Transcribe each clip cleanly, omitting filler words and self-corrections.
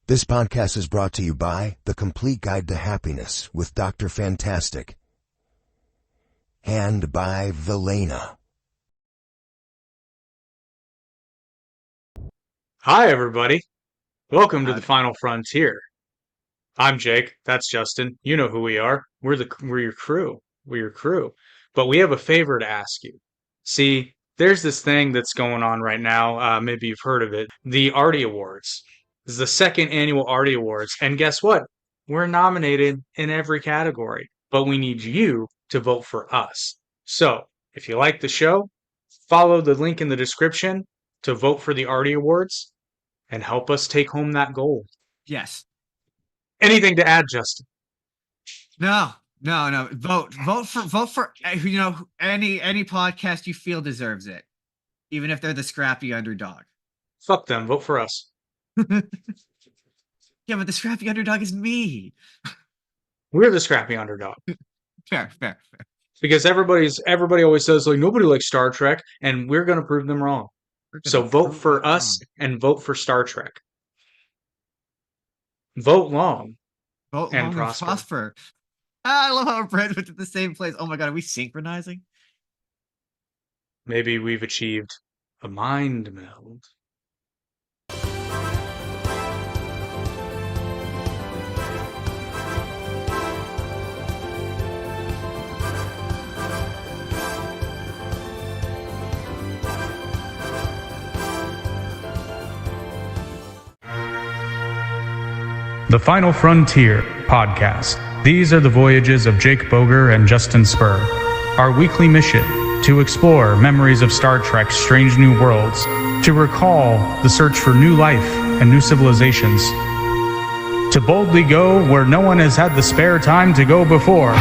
This podcast is brought to you by The Complete Guide to Happiness with Dr. Fantastic and by Velena. Hi, everybody. Welcome to the Final Frontier. I'm Jake. That's Justin. You know who we are. We're your crew. We're your crew. But we have a favor to ask you. See, there's this thing that's going on right now. Maybe you've heard of it. The Artie Awards. This is the second annual Artie Awards. And guess what? We're nominated in every category. But we need you to vote for us. So, if you like the show, follow the link in the description to vote for the Artie Awards and help us take home that gold. Yes. Anything to add, Justin? No. Vote for any podcast you feel deserves it, even if they're the scrappy underdog. Fuck them. Vote for us. Yeah, but the scrappy underdog is me. We're the scrappy underdog. Fair. Because everybody always says like nobody likes Star Trek, and we're gonna prove them wrong. So vote for us and vote for Star Trek. Vote long. Vote and long prosper. I love how our brains went to the same place. Oh my god, are we synchronizing? Maybe we've achieved a mind meld. The Final Frontier podcast. These are the voyages of Jake Boger and Justin Spur. Our weekly mission to explore memories of Star Trek's strange new worlds, to recall the search for new life and new civilizations, to boldly go where no one has had the spare time to go before.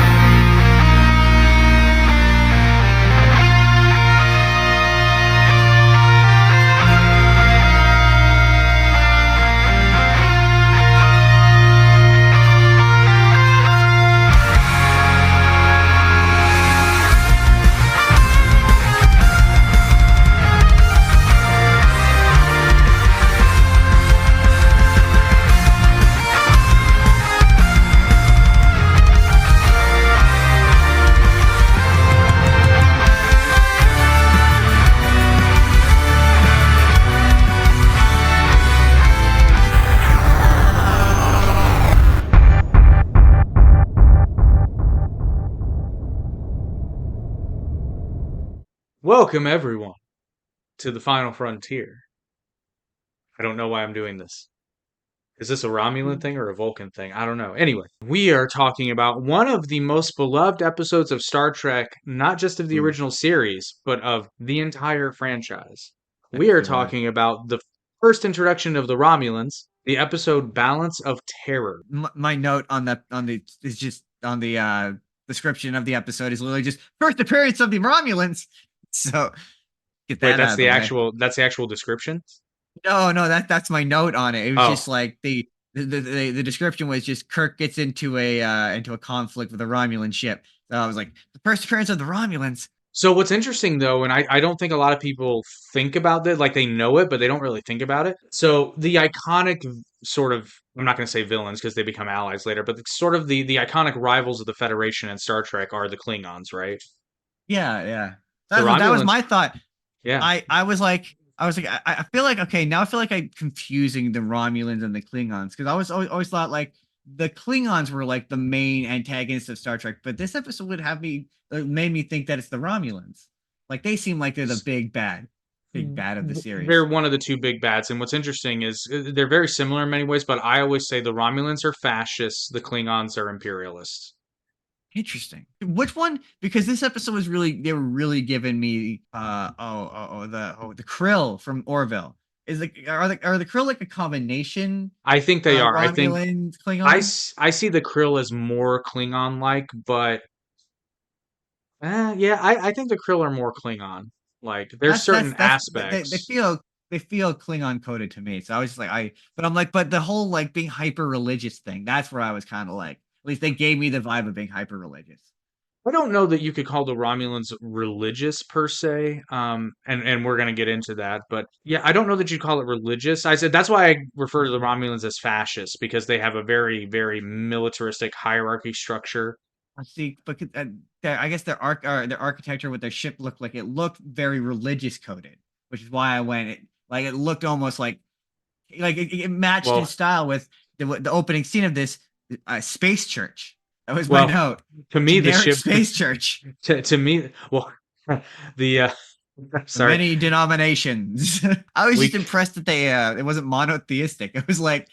Welcome, everyone, to the Final Frontier. I don't know why I'm doing this. Is this a Romulan thing or a Vulcan thing? I don't know. Anyway, we are talking about one of the most beloved episodes of Star Trek, not just of the original series, but of the entire franchise. We are talking about the first introduction of the Romulans, the episode Balance of Terror. My note on the description of the episode is literally just first appearance of the Romulans. So get that. Wait, that's the actual description? No, that's my note on it. It was just like the description was just Kirk gets into a conflict with a Romulan ship. So I was like, the first appearance of the Romulans. So what's interesting though, and I don't think a lot of people think about that, like they know it, but they don't really think about it. So the iconic sort of, I'm not going to say villains because they become allies later, but sort of the iconic rivals of the Federation in Star Trek are the Klingons, right? Yeah. That was my thought. Yeah. I was like, I feel like, okay, now I feel like I'm confusing the Romulans and the Klingons, because I was always thought like the Klingons were like the main antagonists of Star Trek, but this episode would have made me think that it's the Romulans. Like they seem like they're the big bad of the series. They're one of the two big bads, and what's interesting is they're very similar in many ways, but I always say the Romulans are fascists, the Klingons are imperialists. Interesting. Which one? Because this episode was they were really giving me the krill from Orville. Are the krill like a combination? I think they are. Romulan, I see the krill as more Klingon like, but I think the krill are more Klingon. Like there's certain aspects. They feel Klingon coded to me. So I was just like but the whole like being hyper religious thing, that's where I was kind of like, at least they gave me the vibe of being hyper religious. I don't know that you could call the Romulans religious per se, and we're gonna get into that. But yeah, I don't know that you'd call it religious. I said that's why I refer to the Romulans as fascists because they have a very, very militaristic hierarchy structure. I see, but I guess their architecture with their ship looked like it looked very religious coded, which is why I went. It looked almost like it matched in Well, style with the opening scene of this space church. That was my well, note. to me, the Generic ship space church. to me, well, the The sorry, many denominations. I was we just impressed that they it wasn't monotheistic. It was like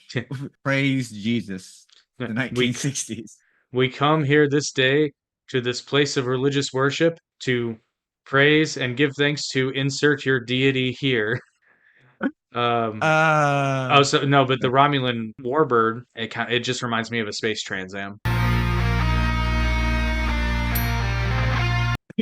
praise Jesus, the we 1960s. we come here this day to this place of religious worship to praise and give thanks to insert your deity here. Um, Uh, oh, so no, but the Romulan warbird, it just reminds me of a space Trans Am.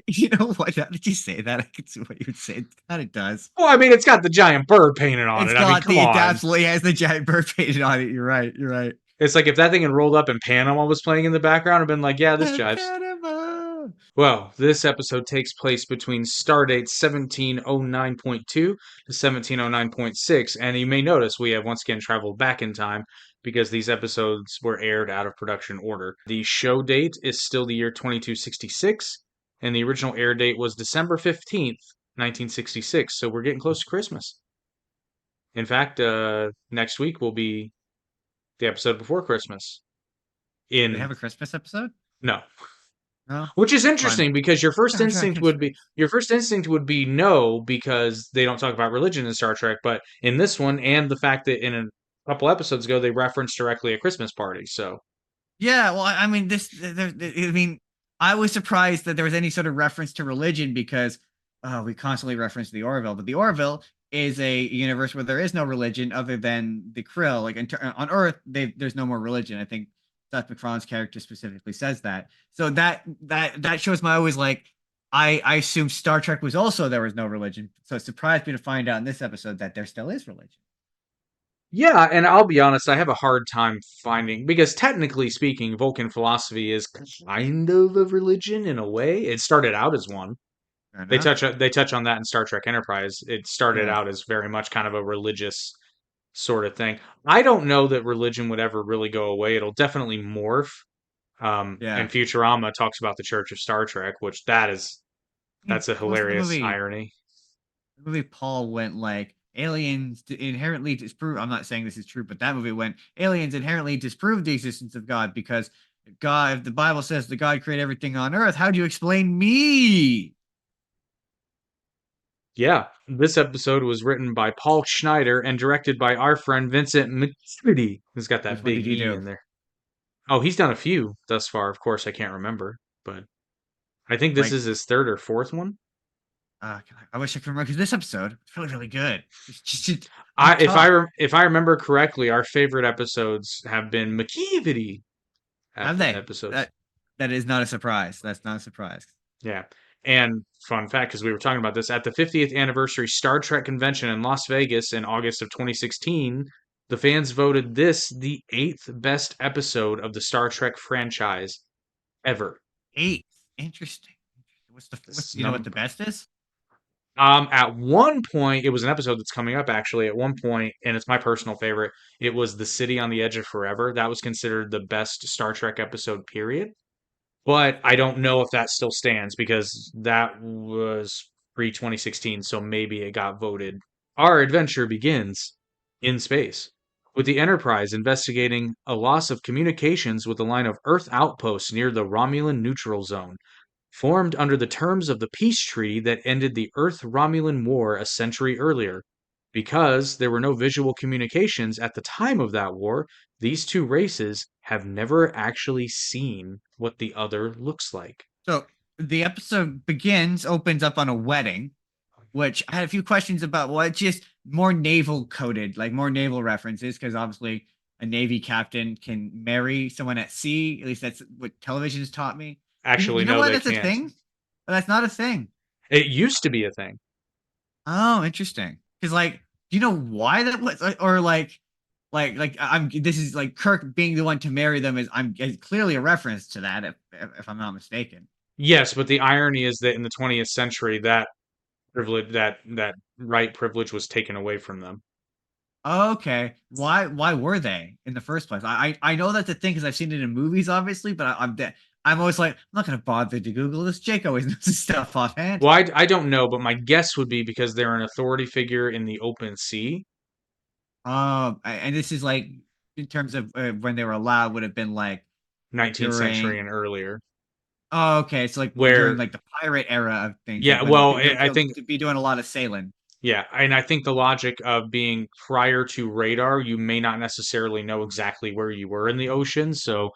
you know what? Now that you say that, I can see what you would say. It kind of does. Well, I mean, it's got the giant bird painted on It's it. I mean, got come the it on. absolutely has the giant bird painted on it. You're right. You're right. It's like if that thing had rolled up and Panama was playing in the background, I'd been like, yeah, this jives. Panama. Well, this episode takes place between stardate 1709.2 to 1709.6, and you may notice we have once again traveled back in time because these episodes were aired out of production order. The show date is still the year 2266, and the original air date was December 15th, 1966, so we're getting close to Christmas. In fact, next week will be the episode before Christmas. Do they have In a Christmas episode? No. No. Which is Fun. interesting because Star Trek in space. your first instinct would be no because they don't talk about religion in Star Trek, but in this one and the fact that in a couple episodes ago they referenced directly a Christmas party. So, Yeah, well, I mean, I mean, I was surprised that there was any sort of reference to religion because we constantly reference the Orville, but the Orville is a universe where there is no religion other than the Krill. Like on Earth, there's no more religion. I think Seth MacFarlane's character specifically says that. So that shows my always like I assume Star Trek was also there was no religion. So it surprised me to find out in this episode that there still is religion. yeah, and I'll be honest, I have a hard time finding because technically speaking, Vulcan philosophy is kind of a religion in a way. It started out as one. Fair enough. They touch on that in Star Trek Enterprise. It started Yeah. out as very much kind of a religious sort of thing. I don't know that religion would ever really go away. It'll definitely morph. Yeah. And Futurama talks about the Church of Star Trek, which that's a What's the hilarious movie? irony. The movie Paul went like aliens inherently disprove. I'm not saying this is true, but that movie went aliens inherently disprove the existence of God because God, if the Bible says that God created everything on earth, how do you explain me? Yeah, this episode was written by Paul Schneider and directed by our friend Vincent McKinney, who's got that Which one big did he E do? in there. Oh, he's done a few thus far. Of course, I can't remember, but I think this Like, is his third or fourth one. I wish I could remember because this episode is really, really good. It's just on If I remember correctly, our favorite episodes have been McKeevity Have they? episodes. That is not a surprise. That's not a surprise. Yeah. And fun fact, because we were talking about this at the 50th anniversary Star Trek convention in Las Vegas in August of 2016, the fans voted this the eighth best episode of the Star Trek franchise ever. Eight. Interesting. This You know what the best is? At one point, it was an episode that's coming up actually. At one point, and it's my personal favorite, it was The City on the Edge of Forever. That was considered the best Star Trek episode, period. But I don't know if that still stands because that was pre 2016, so maybe it got voted. Our adventure begins in space, with the Enterprise investigating a loss of communications with a line of Earth outposts near the Romulan neutral zone, formed under the terms of the peace treaty that ended the Earth Romulan War a century earlier. Because there were no visual communications at the time of that war, these two races have never actually seen what the other looks like. So the episode opens up on a wedding, which I had a few questions about. Well, it's just more naval coded, like more naval references, because obviously a Navy captain can marry someone at sea. At least that's what television has taught me. Actually, You know no, why they that's a can't. thing? But that's not a thing. It used to be a thing. Oh, interesting. Because like, do you know why that was, or like I'm. This is like Kirk being the one to marry them is I'm is clearly a reference to that, if I'm not mistaken. Yes, but the irony is that in the 20th century, that privilege, that right privilege was taken away from them. Okay. Why were they in the first place? I know that's a thing because I've seen it in movies, obviously, but I'm always like, I'm not gonna bother to Google this. Jake always knows his stuff offhand. Well, I don't know, but my guess would be because they're an authority figure in the open sea, And this is like in terms of when they were allowed would have been like 19th century during. and earlier, Oh, okay. It's like during where, like the pirate era of things, yeah, like when well, they'll, I they'll think, be doing a lot of sailing. yeah, and I think the logic of being prior to radar, you may not necessarily know exactly where you were in the ocean, so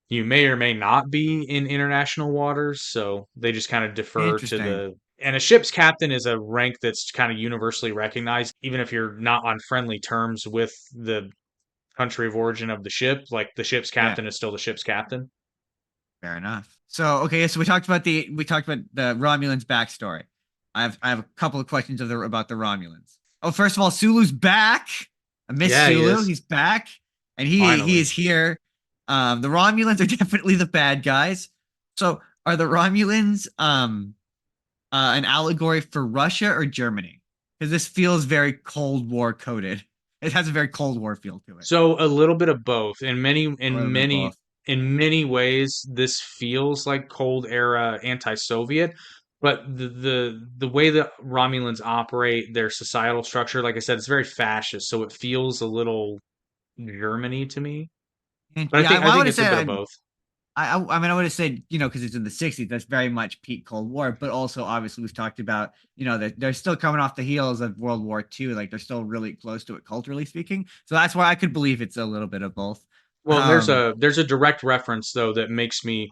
you may or may not be in international waters, so they just kind of defer to Interesting. the. And a ship's captain is a rank that's kind of universally recognized, even if you're not on friendly terms with the country of origin of the ship. Like the ship's Yeah. captain is still the ship's captain. Fair enough. So okay, so we talked about the Romulans backstory. I have a couple of questions about the Romulans. Oh, first of all, Sulu's back. I miss Yeah, he Sulu. is. He's back, and he Finally. is here. The Romulans are definitely the bad guys. So are the Romulans an allegory for Russia or Germany? Because this feels very Cold War coded. It has a very Cold War feel to it. So a little bit of both. A little bit of both. In many ways, this feels like Cold Era anti-Soviet, but the way that Romulans operate, their societal structure, like I said, it's very fascist, so it feels a little Germany to me. And But yeah, I I would think have it's a said bit of both. I mean, I would have said, because it's in the 60s, that's very much peak Cold War, but also obviously we've talked about, that they're still coming off the heels of World War II. Like they're still really close to it culturally speaking. So that's why I could believe it's a little bit of both. Well, Um, there's a direct reference though that makes me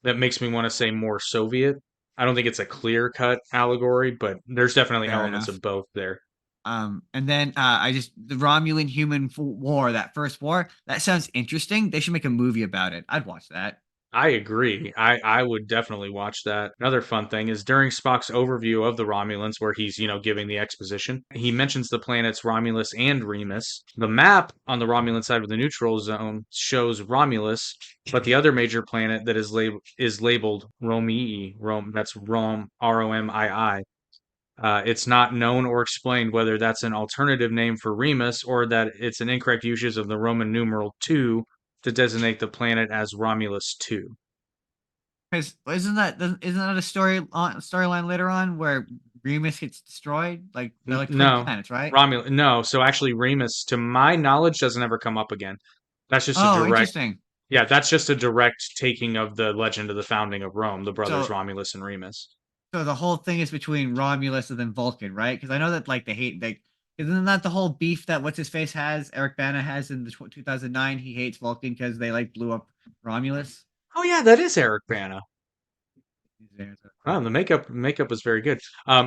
want to say more Soviet. I don't think it's a clear-cut allegory, but there's definitely Fair elements enough. of both there. And then the Romulan human war, that first war, that sounds interesting. They should make a movie about it. I'd watch that. I agree. I would definitely watch that. Another fun thing is during Spock's overview of the Romulans, where he's, giving the exposition, he mentions the planets Romulus and Remus. The map on the Romulan side of the neutral zone shows Romulus, but the other major planet that is labeled Romii, Rome, that's Rome, Romii. It's not known or explained whether that's an alternative name for Remus or that it's an incorrect usage of the Roman numeral 2 to designate the planet as Romulus 2. Because isn't that a storyline later on where Remus gets destroyed? Like they're like twin No, planets, right? Romulus. No, so actually, Remus, to my knowledge, doesn't ever come up again. That's just a Oh, direct. interesting. Yeah, that's just a direct taking of the legend of the founding of Rome, the brothers So Romulus and Remus. So the whole thing is between Romulus and then Vulcan, right? Because I know that like they hate like isn't that the whole beef that what's his face has Eric Bana has in the 2009? He hates Vulcan because they like blew up Romulus. Oh yeah, that is Eric Bana. There's Oh, the makeup was very good.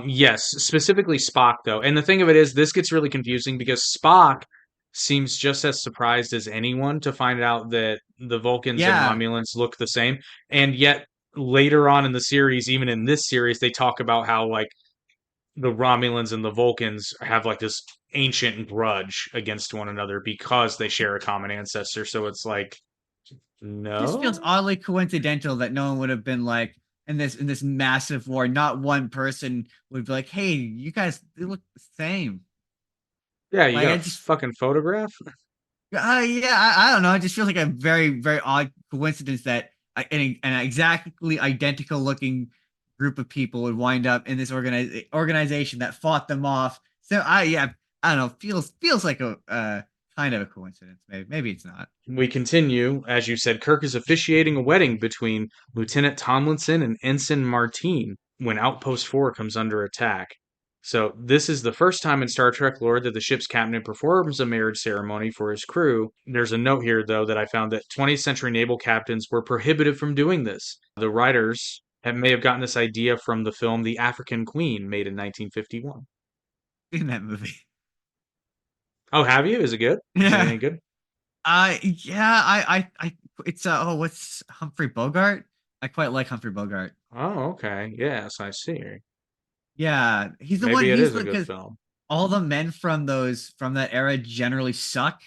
Yes, specifically Spock though. And the thing of it is, this gets really confusing because Spock seems just as surprised as anyone to find out that the Vulcans and Yeah, Romulans look the same. And yet later on in the series, even in this series, they talk about how like the Romulans and the Vulcans have like this ancient grudge against one another because they share a common ancestor. So it's like, it just feels no. oddly coincidental that no one would have been like in this massive war. Not one person would be like, "Hey, you guys, they look the same." Yeah, you Like got I a just fucking photograph? Yeah, I don't know. It just feels like a very, very odd coincidence that an exactly identical looking group of people would wind up in this organization that fought them off. So I don't know. Feels like a kind of a coincidence. Maybe it's not. We continue. As you said, Kirk is officiating a wedding between Lieutenant Tomlinson and Ensign Martine when Outpost 4 comes under attack. So, this is the first time in Star Trek lore that the ship's captain performs a marriage ceremony for his crew. There's a note here, though, that I found that 20th century naval captains were prohibited from doing this. The writers may have gotten this idea from the film The African Queen, made in 1951. In that movie. Oh, have you? Is it good? Is it Yeah. any good? Yeah. It's what's Humphrey Bogart? I quite like Humphrey Bogart. Oh, okay. Yes, I see. Yeah, he's the one. Maybe it He's is a the good because film. all the men from that era generally suck.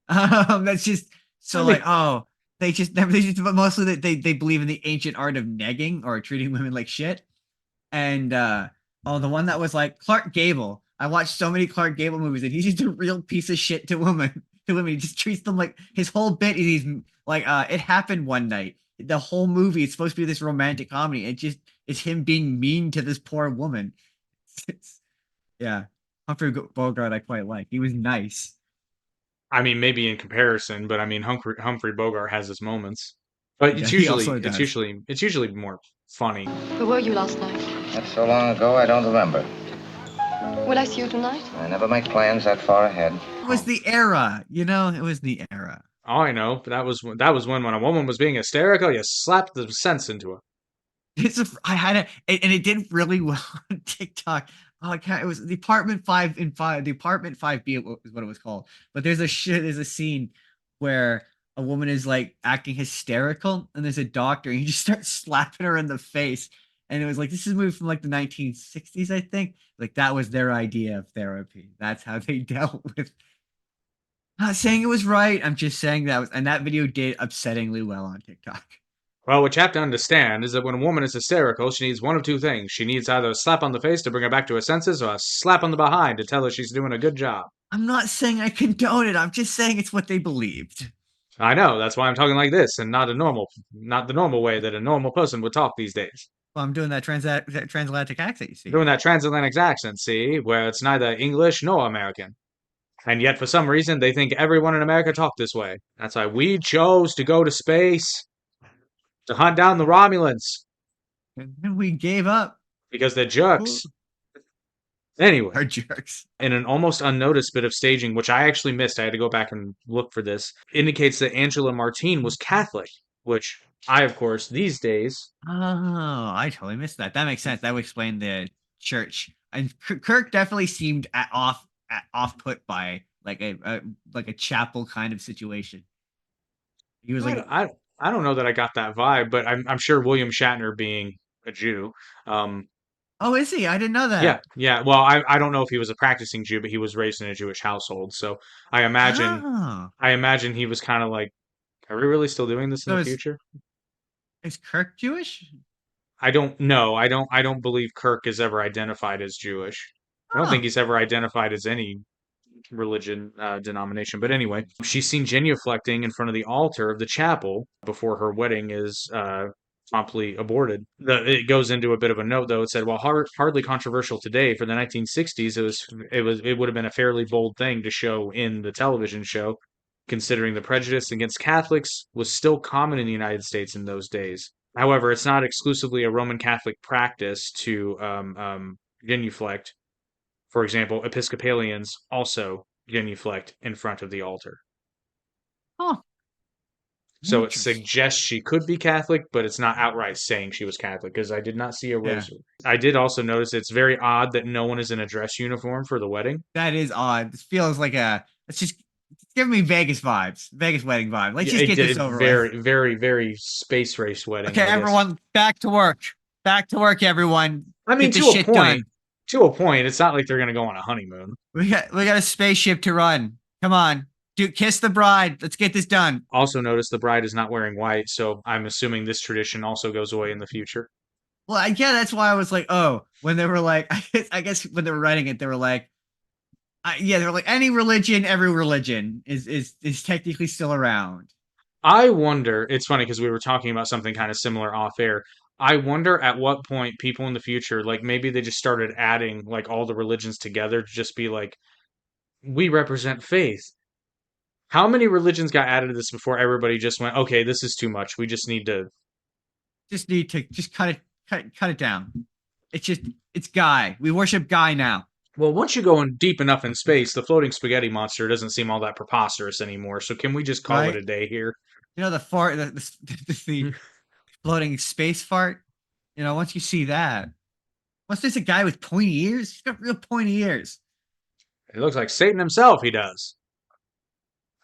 That's just I so like mean, oh but mostly that they believe in the ancient art of negging or treating women like shit. And the one that was like Clark Gable. I watched so many Clark Gable movies, and he's just a real piece of shit to women. To women, he just treats them like his whole bit is he's like it happened one night. The whole movie is supposed to be this romantic comedy. It's him being mean to this poor woman. Yeah, Humphrey Bogart I quite like. He was nice. I mean, maybe in comparison, but I mean, Humphrey Bogart has his moments, but Yeah, he also does. it's usually more funny. Where were you last night? That's so long ago, I don't remember. Will I see you tonight? I never make plans that far ahead. It was the era, it was the era. All I know, that was when a woman was being hysterical, you slapped the sense into her. I had it, and it did really well on TikTok. Oh, I can't. It was the apartment 5 the apartment 5B is what it was called. But there's a scene where a woman is like acting hysterical, and there's a doctor, and he just starts slapping her in the face. And it was like, this is a movie from like the 1960s, I think. Like that was their idea of therapy. That's how they dealt with. Not saying it was right. I'm just saying and that video did upsettingly well on TikTok. Well, what you have to understand is that when a woman is hysterical, she needs one of two things. She needs either a slap on the face to bring her back to her senses, or a slap on the behind to tell her she's doing a good job. I'm not saying I condone it. I'm just saying it's what they believed. I know, that's why I'm talking like this, and not the normal way that a normal person would talk these days. Well, I'm doing that transatlantic accent, you see. Doing that transatlantic accent, see, where it's neither English nor American. And yet, for some reason, they think everyone in America talk this way. That's why we chose to go to space to hunt down the Romulans. And then we gave up. Because they're jerks. Anyway, Our jerks. in an almost unnoticed bit of staging, which I actually missed, I had to go back and look for this, indicates that Angela Martine was Catholic, which I, of course, these days. Oh, I totally missed that. That makes sense. That would explain the church. And Kirk definitely seemed off put by like a chapel kind of situation. He was like, I don't know that I got that vibe, but I'm sure William Shatner being a Jew. oh, is he? I didn't know that. Yeah. Well, I don't know if he was a practicing Jew, but he was raised in a Jewish household, so I imagine Oh. I imagine he was kind of like, are we really still doing this in So the is future? Kirk Jewish? I don't know. I don't believe Kirk is ever identified as Jewish. I don't think Oh. he's ever identified as any religion denomination. But anyway, she's seen genuflecting in front of the altar of the chapel before her wedding is promptly aborted. It goes into a bit of a note though. It said, while hardly controversial today, for the 1960s, it would have been a fairly bold thing to show in the television show, considering the prejudice against Catholics was still common in the United States in those days. However, it's not exclusively a Roman Catholic practice to genuflect. For example, Episcopalians also genuflect in front of the altar. Oh. So it suggests she could be Catholic, but it's not outright saying she was Catholic because I did not see a rosary. I did also notice it's very odd that no one is in a dress uniform for the wedding. That is odd. This feels like it's giving me Vegas vibes, Vegas wedding vibe. Let's just get this over with. Very, very space race wedding. Okay, everyone, back to work. Back to work, everyone. I mean, get this shit done. To a point, it's not like they're gonna go on a honeymoon. We got a spaceship to run. Come on. Dude, kiss the bride. Let's get this done. Also notice the bride is not wearing white, so I'm assuming this tradition also goes away in the future. Well, yeah, that's why I was like, oh, when they were like, I guess when they were writing it, they were like, they were like, any religion, every religion is technically still around. I wonder, it's funny because we were talking about something kind of similar off air. I wonder at what point people in the future, like maybe they just started adding like all the religions together to just be like, we represent faith. How many religions got added to this before everybody just went, okay, this is too much. We just need to just cut it down. It's Guy. We worship Guy now. Well, once you go in deep enough in space, the floating spaghetti monster doesn't seem all that preposterous anymore. So can we just call it a day here? You know, the floating space fart. You know, once you see that, once there's a guy with pointy ears, he's got real pointy ears. It looks like Satan himself. He does.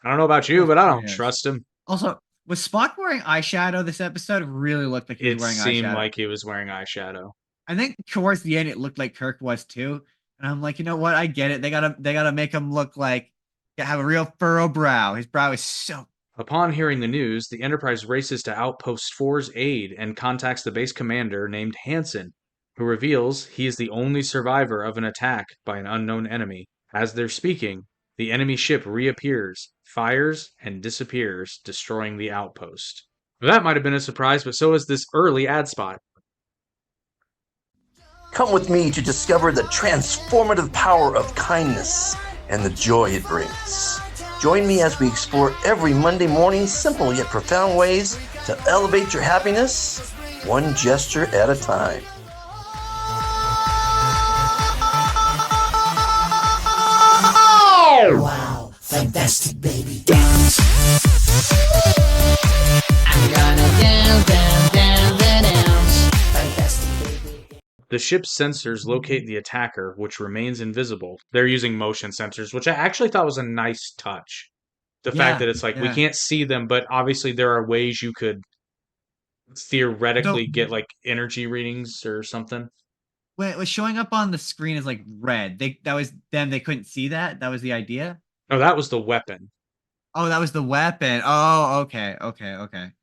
I don't know about you, but I don't trust him. Also, was Spock wearing eyeshadow this episode? It really looked like he was wearing eyeshadow. It seemed like he was wearing eyeshadow. I think towards the end, it looked like Kirk was too. And I'm like, you know what? I get it. They gotta make him look like have a real furrow brow. His brow is so. Upon hearing the news, the Enterprise races to Outpost 4's aid and contacts the base commander named Hansen, who reveals he is the only survivor of an attack by an unknown enemy. As they're speaking, the enemy ship reappears, fires, and disappears, destroying the outpost. That might have been a surprise, but so is this early ad spot. Come with me to discover the transformative power of kindness and the joy it brings. Join me as we explore every Monday morning simple yet profound ways to elevate your happiness, one gesture at a time. Wow, fantastic baby dance. I'm gonna dance. Fantastic baby. The ship's sensors locate the attacker, which remains invisible. They're using motion sensors, which I actually thought was a nice touch. The fact that it's like we can't see them, but obviously there are ways you could theoretically get like energy readings or something. When it was showing up on the screen as like red, that was them. They couldn't see that. That was the idea. Oh, that was the weapon. Oh, that was the weapon. Oh, okay.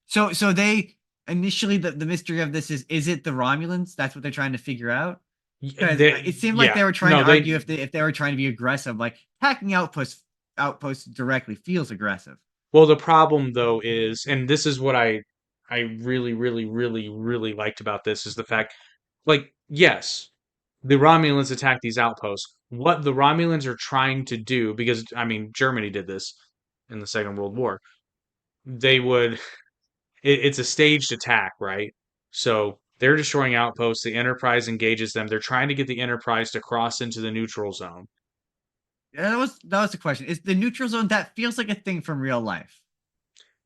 So they initially the mystery of this is it the Romulans? That's what they're trying to figure out. Because it seemed like they were trying to argue if they were trying to be aggressive, like attacking outposts directly feels aggressive. Well, the problem though is, and this is what I really liked about this is the fact, like, yes, the Romulans attack these outposts. What the Romulans are trying to do, because I mean, Germany did this in the Second World War. They would, it's a staged attack, right? So they're destroying outposts. The Enterprise engages them. They're trying to get the Enterprise to cross into the neutral zone. Yeah, that was the question. Is the neutral zone, that feels like a thing from real life?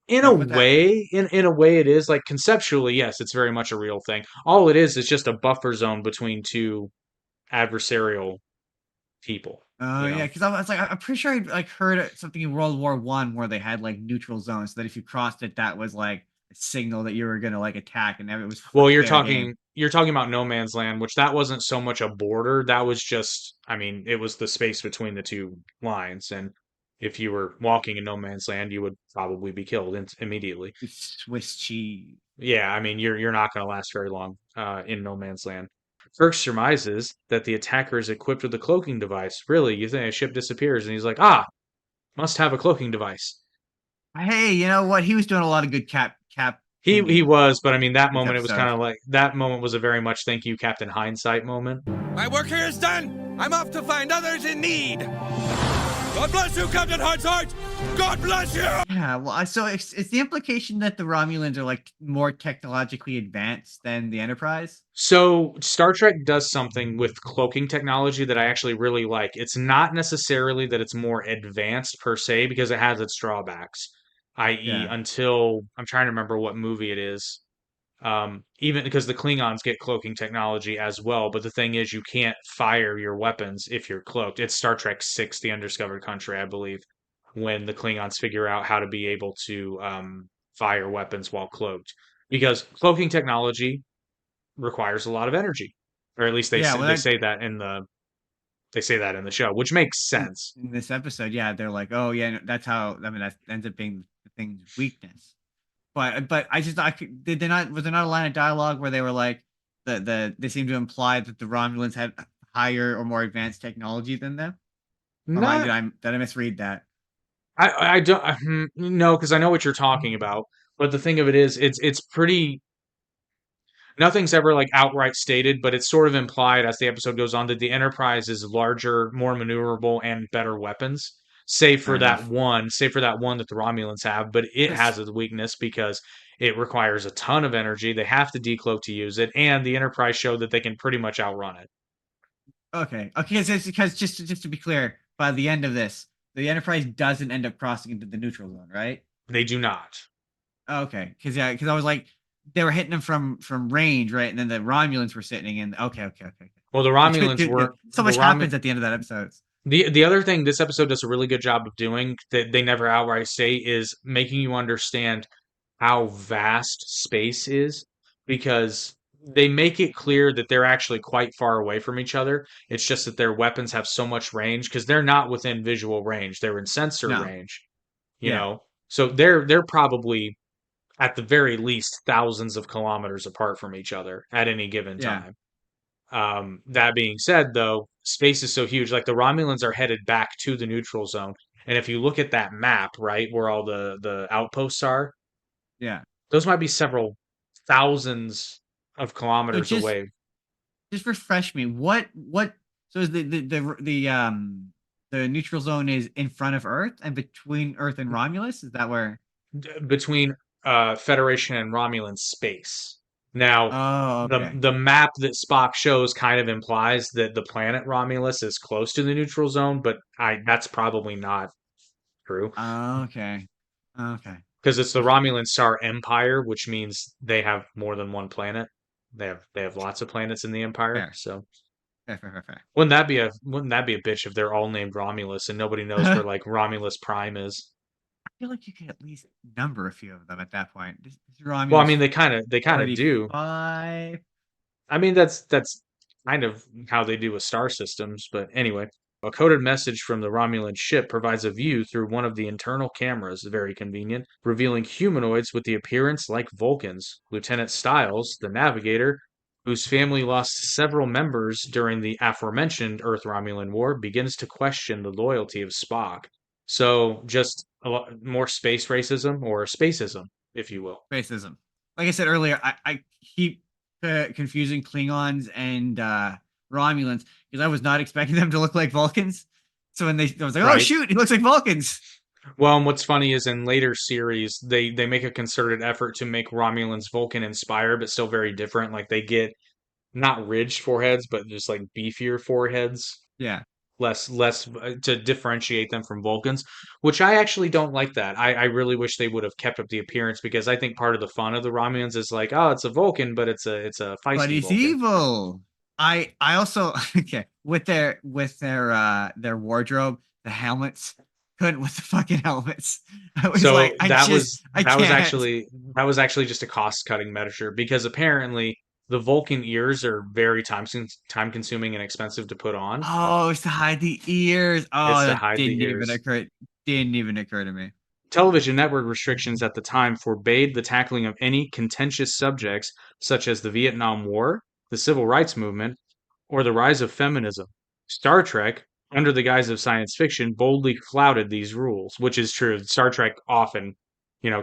In a way, in a way it is. Like conceptually, yes, it's very much a real thing. All it is just a buffer zone between two adversarial people. Oh yeah, because I was like, I'm pretty sure I like heard something in World War One where they had like neutral zones, so that if you crossed it, that was like a signal that you were gonna like attack, and it was. Well, you're talking about No Man's Land, which that wasn't so much a border. That was just, I mean, it was the space between the two lines, and if you were walking in No Man's Land, you would probably be killed immediately. Swiss cheese. Yeah, I mean, you're not going to last very long in No Man's Land. Kirk surmises that the attacker is equipped with a cloaking device. Really, you think a ship disappears, and he's like, must have a cloaking device. Hey, you know what? He was doing a lot of good cap. He was, but I mean, that moment, it was kind of like, that moment was a very much thank you, Captain Hindsight moment. My work here is done. I'm off to find others in need. God bless you, Captain Hindsight. God bless you. Yeah, well, so it's the implication that the Romulans are like more technologically advanced than the Enterprise. So Star Trek does something with cloaking technology that I actually really like. It's not necessarily that it's more advanced per se, because it has its drawbacks, i.e., until I'm trying to remember what movie it is. Even because the Klingons get cloaking technology as well, but the thing is, you can't fire your weapons if you're cloaked. It's Star Trek 6, The Undiscovered Country, I believe, when the Klingons figure out how to be able to fire weapons while cloaked. Because cloaking technology requires a lot of energy, or at least they say that in the show, which makes sense. In this episode, they're like, oh yeah, that's how. I mean, that ends up being the thing's weakness. But was there not a line of dialogue where they were like they seemed to imply that the Romulans had higher or more advanced technology than them? Did I misread that? I don't no, because I know what you're talking about. But the thing of it is, it's pretty. Nothing's ever like outright stated, but it's sort of implied as the episode goes on that the Enterprise is larger, more maneuverable, and better weapons. Save for that one that the Romulans have, but it has a weakness because it requires a ton of energy. They have to decloak to use it, and the Enterprise showed that they can pretty much outrun it. Okay, because just to be clear, by the end of this, the Enterprise doesn't end up crossing into the neutral zone, right? They do not. Okay, because I was like, they were hitting them from range, right? And then the Romulans were sitting in. Okay. Well, the Romulans were. So much happens at the end of that episode. The other thing this episode does a really good job of doing that they never outright say is making you understand how vast space is, because they make it clear that they're actually quite far away from each other. It's just that their weapons have so much range because they're not within visual range. They're in sensor range, you know? So they're probably at the very least thousands of kilometers apart from each other at any given Yeah. time. That being said, though, space is so huge. Like the Romulans are headed back to the neutral zone, and if you look at that map, right, where all the outposts are, Yeah. those might be several thousands of So kilometers away. just refresh me. What so is the neutral zone is in front of Earth and between Earth and Romulus? Is that where Between Federation and Romulan space. Now, Oh, okay. the map that Spock shows kind of implies that the planet Romulus is close to the neutral zone, but that's probably not true Oh, okay. Okay. because it's the Romulan Star Empire, which means they have more than one planet. They have lots of planets in the Empire. Fair. So Fair. wouldn't that be a bitch if they're all named Romulus and nobody knows where like Romulus Prime is? I feel like you could at least number a few of them at that point. This Well, I Romulus mean they kind of do. 45. I mean, that's kind of how they do with star systems, but anyway. A coded message from the Romulan ship provides a view through one of the internal cameras, very convenient, revealing humanoids with the appearance like Vulcans. Lieutenant Stiles, the navigator, whose family lost several members during the aforementioned Earth-Romulan War, begins to question the loyalty of Spock. So, just a lot more space racism or spacism, if you will. Racism. Like I said earlier, I keep confusing Klingons and Romulans because I was not expecting them to look like Vulcans. So when I was like, oh Right. shoot, he looks like Vulcans. Well, and what's funny is in later series, they make a concerted effort to make Romulans Vulcan inspired, but still very different. Like they get not ridged foreheads, but just like beefier foreheads, Yeah. less to differentiate them from Vulcans, which I actually don't like that. I really wish they would have kept up the appearance because I think part of the fun of the Romulans is like, oh, it's a Vulcan, but it's a But feisty he's Vulcan. evil. I also okay with their wardrobe, the helmets. Couldn't with the fucking helmets. I was So like, I that just I that was can't. actually just a cost cutting measure because apparently the Vulcan ears are very time consuming and expensive to put on. Oh, it's to hide the ears. It's Oh, to that hide the ears. didn't even occur to me. Television network restrictions at the time forbade the tackling of any contentious subjects such as the Vietnam War, the Civil Rights Movement, or the rise of feminism. Star Trek, under the guise of science fiction, boldly flouted these rules, which is true. Star Trek often,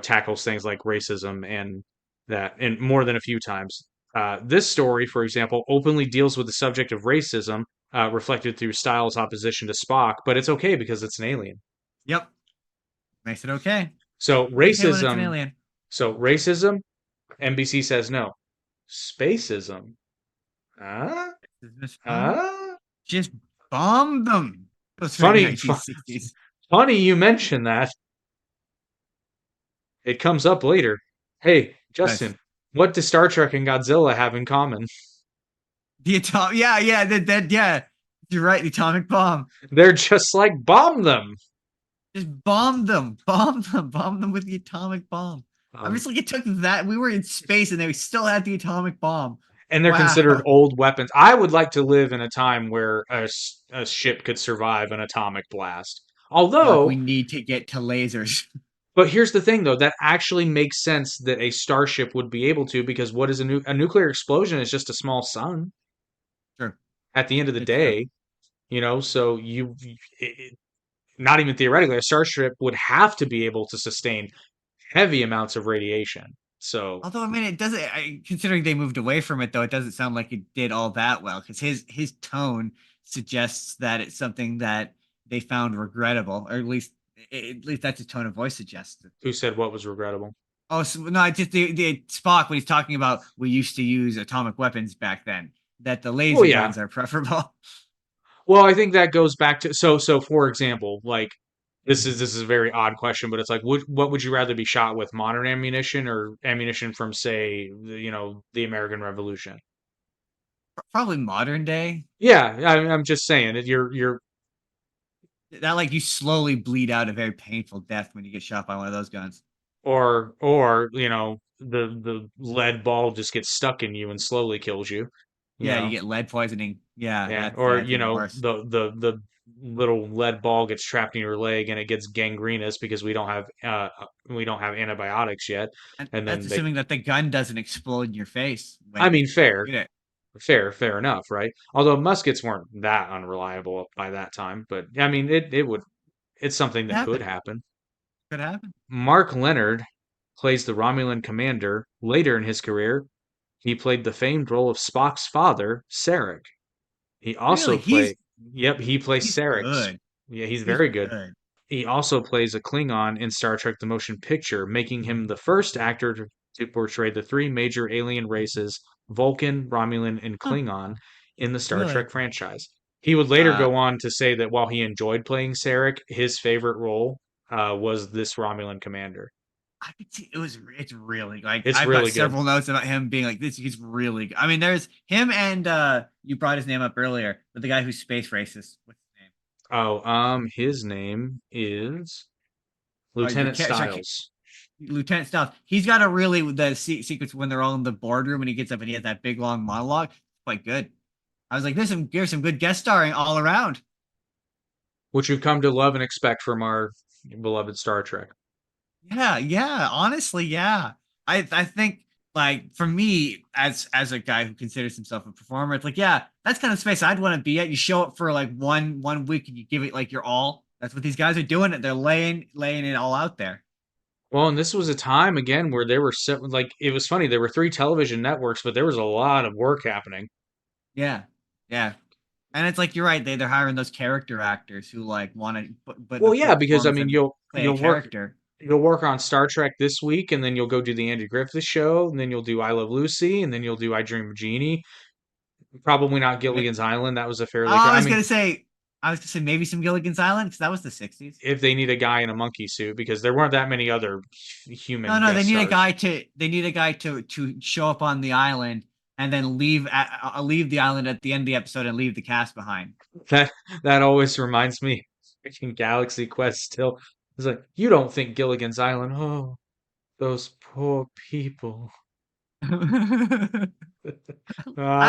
tackles things like racism and that, and more than a few times. This story, for example, openly deals with the subject of racism, reflected through Styles' opposition to Spock, but it's okay because it's an alien. Yep. Makes it okay. So It's okay when it's an racism, alien. NBC says no. Spacism, huh? Just bomb them. Those Funny, 1960s. funny you mention that. It comes up later. Hey, Justin, Nice. what do Star Trek and Godzilla have in common? The atomic, yeah. You're right. The atomic bomb. They're just like bomb them. Just bomb them with the atomic bomb. I'm just like, it took that. We were in space and they still had the atomic bomb. And they're Wow. considered old weapons. I would like to live in a time where a ship could survive an atomic blast. Although, we need to get to lasers. but here's the thing, though, that actually makes sense that a starship would be able to, because what is a nuclear explosion is just a small sun. Sure. At the end of the It's day, so not even theoretically, a starship would have to be able to sustain heavy amounts of radiation. So, Although, I mean, it doesn't. Considering they moved away from it, though, it doesn't sound like it did all that well. Because his tone suggests that it's something that they found regrettable, or at least that's his tone of voice suggests. who said what was regrettable? Oh, so, no, just the Spock when he's talking about we used to use atomic weapons back then. That the laser yeah. guns are preferable. Well, I think that goes back to so for example, like this is a very odd question, but it's like what would you rather be shot with, modern ammunition or ammunition from, say, the American Revolution? Probably modern day. Yeah, I'm just saying that you're That like you slowly bleed out a very painful death when you get shot by one of those guns. or the lead ball just gets stuck in you and slowly kills you. Yeah, you get lead poisoning. Yeah, Yeah, that's or even worse. the little lead ball gets trapped in your leg and it gets gangrenous because we don't have antibiotics yet. And And that's then they, assuming that the gun doesn't explode in your face I when mean, you fair, shoot it. fair enough, right? Although muskets weren't that unreliable by that time, but I mean, it's something Could that could happen. happen. Could happen. Mark Leonard plays the Romulan commander. Later in his career, he played the famed role of Spock's father, Sarek. He Really, also played, yep, he plays he's Sarek's. good. Yeah, he's He's very good. good. He also plays a Klingon in Star Trek The Motion Picture, making him the first actor to portray the three major alien races, Vulcan, Romulan, and Huh, Klingon, in the Star really? Trek franchise. He would later Uh, go on to say that while he enjoyed playing Sarek, his favorite role was this Romulan commander. I could see it's really like It's I've got really good. several notes about him being like this. He's really good. I mean, there's him and you brought his name up earlier, but the guy who's space racist. What's his name? Oh, his name is Your Lieutenant Styles. Lieutenant Styles. He's got a really the sequence when they're all in the boardroom and he gets up and he has that big long monologue. It's quite good. I was like, there's some good guest starring all around. Which we've come to love and expect from our beloved Star Trek. Yeah, yeah. Honestly, yeah. I think like for me as a guy who considers himself a performer, it's like yeah, that's kind of space I'd want to be at. You show up for like one week and you give it like your all. That's what these guys are doing. They're laying it all out there. Well, and this was a time again where there were like it was funny. There were three television networks, but there was a lot of work happening. Yeah, yeah. And it's like you're right. They're hiring those character actors who like want to put in a Well, full yeah, because I performance mean and play a character. you'll work on Star Trek this week, and then you'll go do the Andy Griffith show, and then you'll do I Love Lucy, and then you'll do I Dream of Jeannie. Probably not Gilligan's Island. That was a fairly. I I was mean, gonna say, maybe some Gilligan's Island because that was the '60s. if they need a guy in a monkey suit, because there weren't that many other No, human no, they guest need a stars. guy to show up on the island and then leave the island at the end of the episode and leave the cast behind. That that always reminds me, freaking Galaxy Quest. Still, it's like you don't think Gilligan's Island. Oh, those poor people. I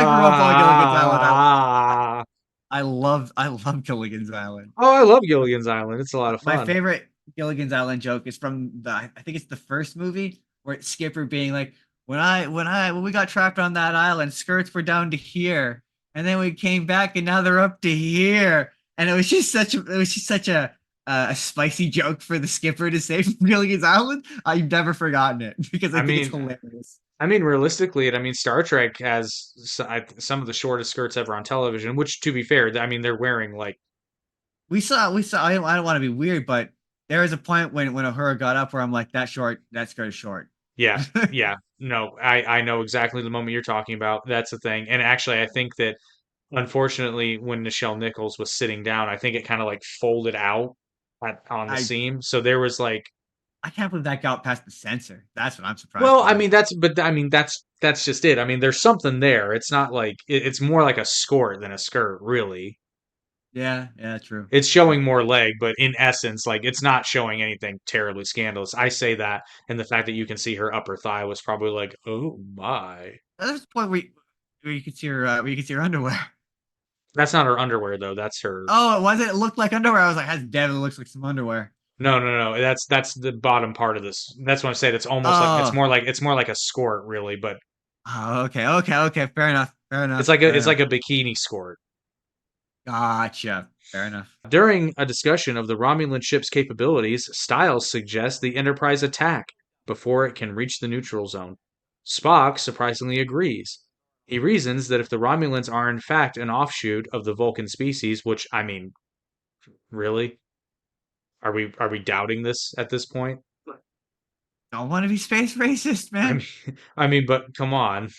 grew up on Gilligan's Island. Ah. I love Gilligan's Island. Oh, I love Gilligan's Island. It's a lot of My fun. favorite Gilligan's Island joke is from I think it's the first movie where it's Skipper being like, when we got trapped on that island, skirts were down to here, and then we came back and now they're up to here. And it was just such a spicy joke for the skipper to say from Gilligan's Island. I've never forgotten it because I think it's hilarious. I mean, realistically, I mean, Star Trek has some of the shortest skirts ever on television. Which, to be fair, I mean, they're wearing like We saw. I don't want to be weird, but there was a point when Uhura got up where I'm like, that skirt is short. yeah, yeah. No, I know exactly the moment you're talking about. That's the thing. And actually, I think that unfortunately, when Nichelle Nichols was sitting down, I think it kind of like folded out on the I seam. So there was like, I can't believe that got past the censor. That's what I'm surprised well, I by. mean, that's just it. I mean, there's something there. It's not like it's more like a skirt than a skirt, really. Yeah, yeah, true. It's showing more leg, but in essence, like it's not showing anything terribly scandalous. I say that, and the fact that you can see her upper thigh was probably like, oh my. There's the point where you could see her underwear. That's not her underwear though. That's her. Oh, it wasn't. It looked like underwear. I was like, that definitely looks like some underwear. No. That's the bottom part of this. That's what I'm saying. It's almost like Oh, it's more like a skirt, really, but oh, okay. Fair enough. Fair enough. it's like a bikini skirt. Gotcha. Fair enough. During a discussion of the Romulan ship's capabilities, Styles suggests the Enterprise attack before it can reach the neutral zone. Spock surprisingly agrees. He reasons that if the Romulans are in fact an offshoot of the Vulcan species, which I mean, really? Are we doubting this at this point? Don't want to be space racist, I man. mean, I mean, but come on.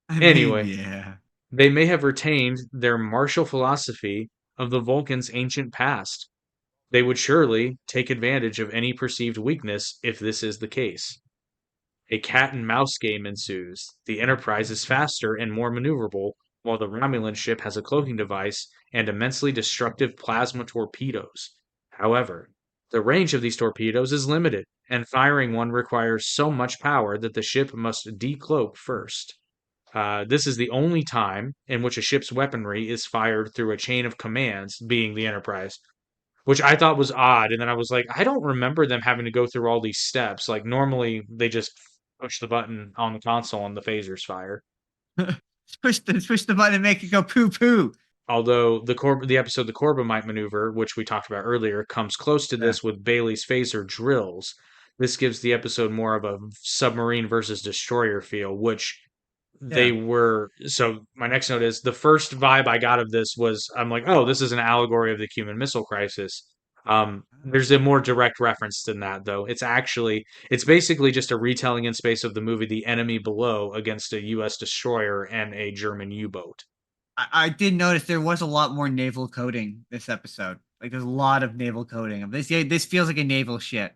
I mean, Anyway, yeah. they may have retained their martial philosophy of the Vulcans' ancient past. They would surely take advantage of any perceived weakness if this is the case. A cat and mouse game ensues. The Enterprise is faster and more maneuverable, while the Romulan ship has a cloaking device and immensely destructive plasma torpedoes. However, the range of these torpedoes is limited, and firing one requires so much power that the ship must decloak first. This is the only time in which a ship's weaponry is fired through a chain of commands, being the Enterprise, which I thought was odd. And then I was like, I don't remember them having to go through all these steps. Like normally they just push the button on the console and the phasers fire. Push the button and make it go poo poo. Although the episode The Corbomite Maneuver, which we talked about earlier, comes close to this with Bailey's phaser drills. This gives the episode more of a submarine versus destroyer feel, which they were. So my next note is the first vibe I got of this was I'm like, oh, this is an allegory of the Cuban Missile Crisis. There's a more direct reference than that, though. It's basically just a retelling in space of the movie The Enemy Below against a U.S. destroyer and a German U-boat. I did notice there was a lot more naval coding this episode. Like there's a lot of naval coding of this. Yeah, this feels like a naval shit.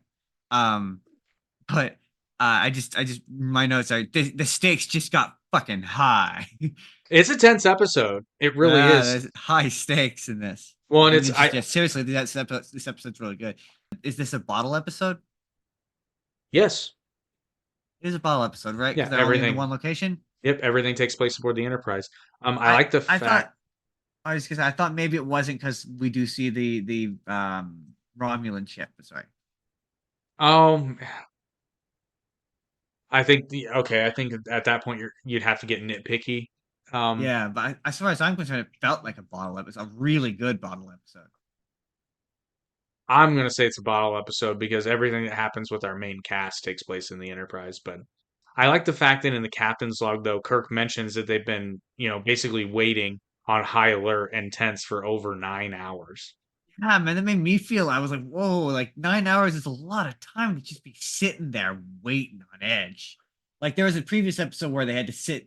But I just my notes are the stakes just got fucking high. It's a tense episode. It really is. There's high stakes in this. Well, and seriously, this episode's really good. Is this a bottle episode? Yes. It is a bottle episode, right? Yeah, they're only in one location. Yep, everything takes place aboard the Enterprise. I like the fact. I thought maybe it wasn't because we do see the Romulan ship. Sorry. I think at that point you'd have to get nitpicky. Yeah, but as far as I'm concerned, it felt like a bottle episode, a really good bottle episode. I'm gonna say it's a bottle episode because everything that happens with our main cast takes place in the Enterprise. But I like the fact that in the captain's log, though, Kirk mentions that they've been, basically waiting on high alert and tense for over 9 hours. Yeah, man, that made me feel. I was like, whoa, like 9 hours is a lot of time to just be sitting there waiting on edge. Like there was a previous episode where they had to sit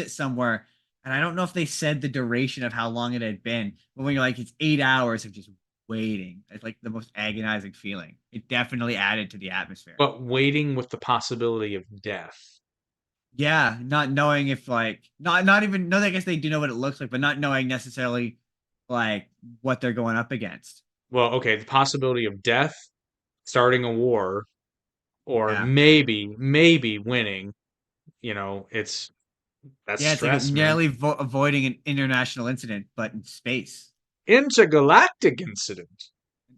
somewhere, and I don't know if they said the duration of how long it had been, but when you're like, it's 8 hours of just waiting, it's like the most agonizing feeling. It definitely added to the atmosphere. But waiting with the possibility of death. Yeah, not knowing if not even no, I guess they do know what it looks like, but not knowing necessarily like what they're going up against. Well, okay, the possibility of death, starting a war, or maybe winning. That's it's stress, like nearly avoiding an international incident, but in space. Intergalactic incident.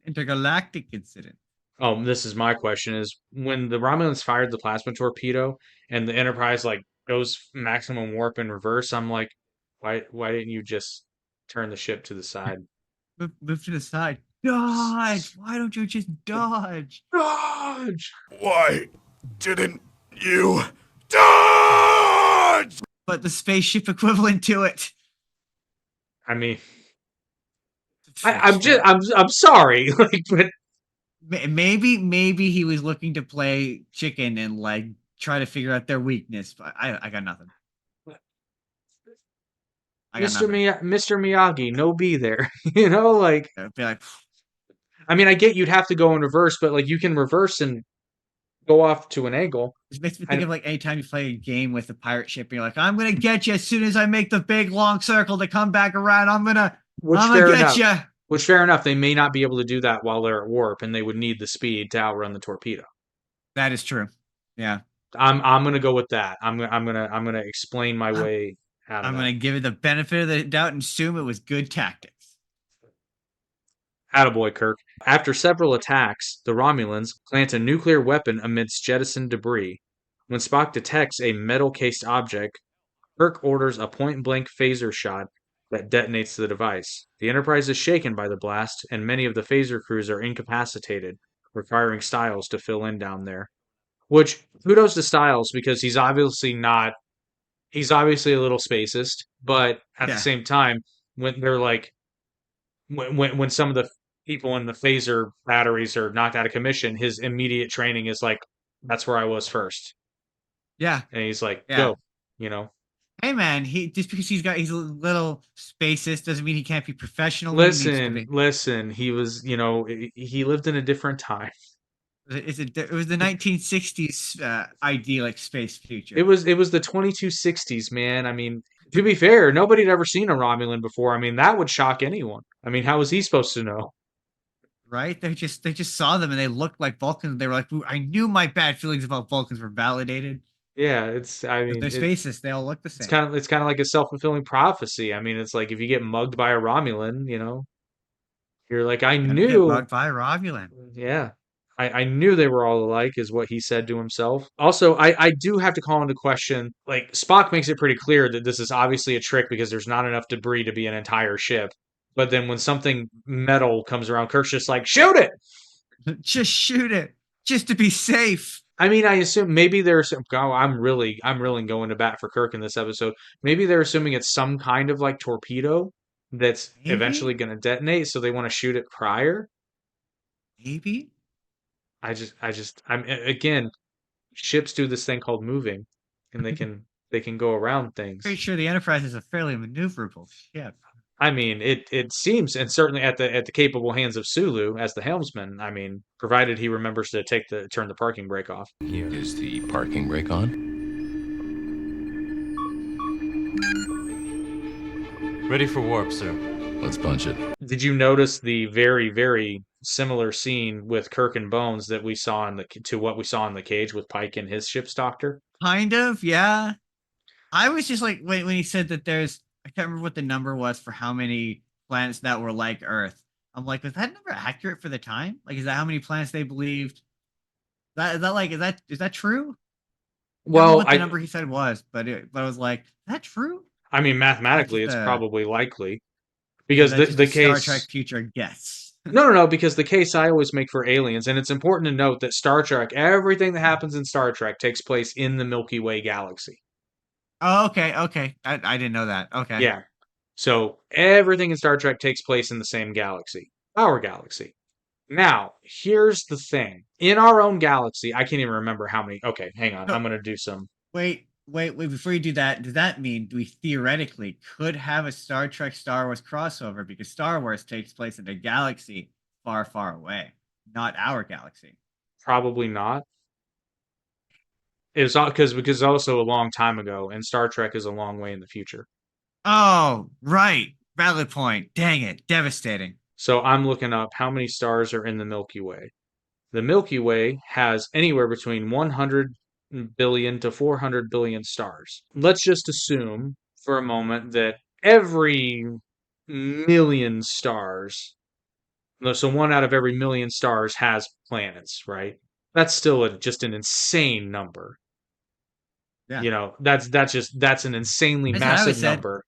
Intergalactic incident. Oh, this is my question: is when the Romulans fired the plasma torpedo and the Enterprise goes maximum warp in reverse, I'm like, why didn't you just turn the ship to the side? Move to the side. Dodge! Why don't you just dodge? Dodge! Why didn't you dodge? But the spaceship equivalent to it. I mean, I'm sorry, but maybe he was looking to play chicken and try to figure out their weakness. But I got nothing. Mr. Miyagi, no be there. Be like. I mean, I get you'd have to go in reverse, but you can reverse and go off to an angle. It makes me think of anytime you play a game with a pirate ship, and you're like, I'm gonna get you as soon as I make the big long circle to come back around. I'm gonna get you. Which, fair enough, they may not be able to do that while they're at warp, and they would need the speed to outrun the torpedo. That is true. Yeah, I'm gonna go with that. I'm gonna explain my way out of I'm gonna give it the benefit of the doubt and assume it was good tactics. Attaboy, Kirk. After several attacks, the Romulans plant a nuclear weapon amidst jettisoned debris. When Spock detects a metal-cased object, Kirk orders a point-blank phaser shot that detonates the device. The Enterprise is shaken by the blast, and many of the phaser crews are incapacitated, requiring Styles to fill in down there. Which, kudos to Styles, because he's obviously a little spacist, but at the same time, when they're when some of the people in the phaser batteries are knocked out of commission, his immediate training is that's where I was first. Yeah. And he's go, Hey man, just because he's a little spacist doesn't mean he can't be professional. Listen, he was, he lived in a different time. It was the 1960s idyllic space future. It was the 2260s, man. I mean, to be fair, nobody had ever seen a Romulan before. I mean, that would shock anyone. I mean, how was he supposed to know? Right? They just saw them and they looked like Vulcans. They were like, I knew my bad feelings about Vulcans were validated. Yeah, it's I 'Cause mean they're spaces. They all look the it's same. kind of like a self-fulfilling prophecy. I mean, it's like if you get mugged by a Romulan, you're like, I Gonna get knew. bugged by Romulan. Yeah. I knew they were all alike, is what he said to himself. Also, I do have to call into question, like, Spock makes it pretty clear that this is obviously a trick because there's not enough debris to be an entire ship. But then when something metal comes around, Kirk's just like, shoot it! Just shoot it, just to be safe. I mean, I assume maybe they're oh, I'm really going to bat for Kirk in this episode. Maybe they're assuming it's some kind of like torpedo that's eventually Maybe, going to detonate, so they want to shoot it prior. maybe. Again, ships do this thing called moving, and they can go around Pretty things. sure the Enterprise is a fairly maneuverable ship. I mean, it seems, and certainly at the capable hands of Sulu as the helmsman. I mean, provided he remembers to turn the parking brake off. Is the parking brake on? Ready for warp, sir. Let's punch it. Did you notice the very, very similar scene with Kirk and Bones that we saw to what we saw in the cage with Pike and his ship's doctor? Kind of, yeah. I was just like, when he said that I can't remember what the number was for how many planets that were like Earth. I'm like, was that number accurate for the time? Like, is that how many planets they believed? Is that true? I don't know Well, what the number he said was, but I was like, is that true? I mean, mathematically, just it's a- probably likely Is because that just a Star case. Trek future guess? No, because the case I always make for aliens, and it's important to note that Star Trek, everything that happens in Star Trek takes place in the Milky Way galaxy. Oh, okay. I didn't know that. Okay. Yeah. So everything in Star Trek takes place in the same galaxy, our galaxy. Now, here's the thing. In our own galaxy, I can't even remember how many. Okay, hang on. No. I'm going to do some. Wait. Before you do that, does that mean we theoretically could have a Star Trek Star Wars crossover because Star Wars takes place in a galaxy far, far away, not our galaxy? Probably not. It's not because also a long time ago, and Star Trek is a long way in the future. Oh, right. Valid point. Dang it. Devastating. So I'm looking up how many stars are in the Milky Way. The Milky Way has anywhere between 100 billion to 400 billion stars. Let's just assume for a moment that every million stars, so one out of every million stars has planets, right? That's still just an insane number. Yeah. That's an insanely That's what I always massive said. number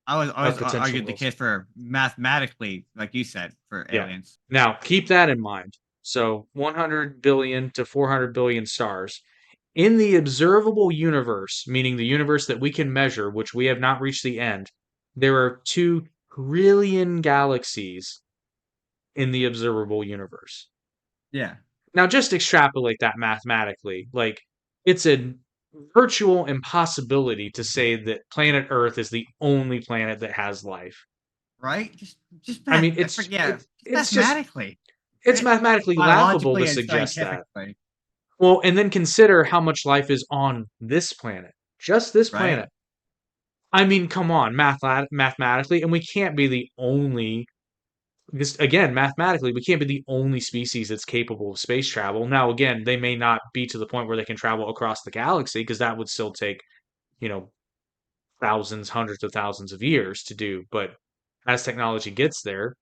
I was of always potential argued the worlds. case for mathematically, like you said, for Yeah. aliens. Now, keep that in mind. So 100 billion to 400 billion stars. In the observable universe, meaning the universe that we can measure, which we have not reached the end, there are 2 trillion galaxies in the observable universe. Yeah. Now, just extrapolate that mathematically. Like, it's a virtual impossibility to say that planet Earth is the only planet that has life. Right? Just I mean, yeah. it's just Mathematically. it's mathematically laughable to Biologically and suggest that. scientifically. Well, and then consider how much life is on this planet, just this Right. planet. I mean, come on, mathematically, and we can't be the only. Because again, mathematically, we can't be the only species that's capable of space travel. Now, again, they may not be to the point where they can travel across the galaxy, because that would still take, you know, thousands, hundreds of thousands of years to do. But as technology gets there,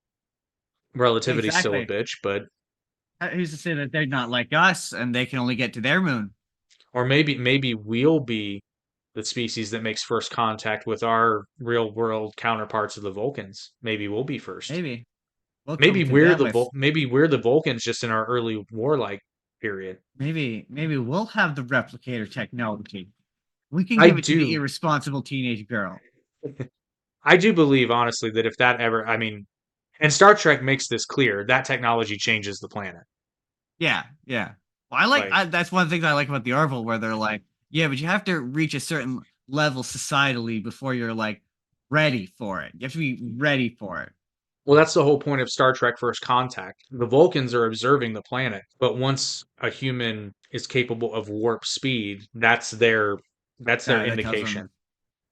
relativity's still a Exactly. bitch. But Who's to say that they're not like us and they can only get to their moon? or maybe we'll be the species that makes first contact with our real world counterparts of the Vulcans. Maybe we'll be first. Maybe. We'll Maybe come to we're them the with maybe we're the Vulcans just in our early warlike period. maybe we'll have the replicator technology. We can I give it to the do. irresponsible teenage girl. I do believe honestly that if that ever, I mean, and Star Trek makes this clear, that technology changes the planet. Yeah. Well, that's one of the things I like about the Orville, where they're like, yeah, but you have to reach a certain level societally before you're like ready for it. You have to be ready for it. Well, that's the whole point of Star Trek First Contact. The Vulcans are observing the planet, but once a human is capable of warp speed, that's their That tells indication. them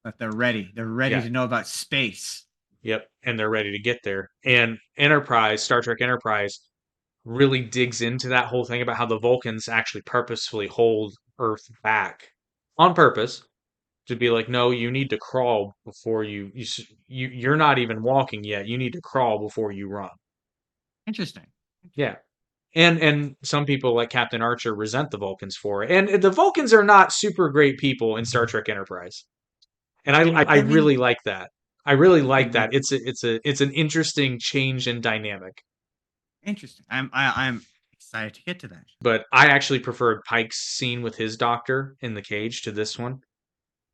that they're ready. They're ready Yeah. to know about space. Yep, and they're ready to get there. And Enterprise, Star Trek Enterprise, really digs into that whole thing about how the Vulcans actually purposefully hold Earth back on purpose to be like, no, you need to crawl before you're not even walking yet. You need to crawl before you run. Interesting. Yeah. And some people like Captain Archer resent the Vulcans for it. And the Vulcans are not super great people in Star Trek Enterprise. And I I mean, really like that. I really like agree. that. It's an interesting change in dynamic. Interesting. I'm excited to get to that. But I actually preferred Pike's scene with his doctor in the cage to this one.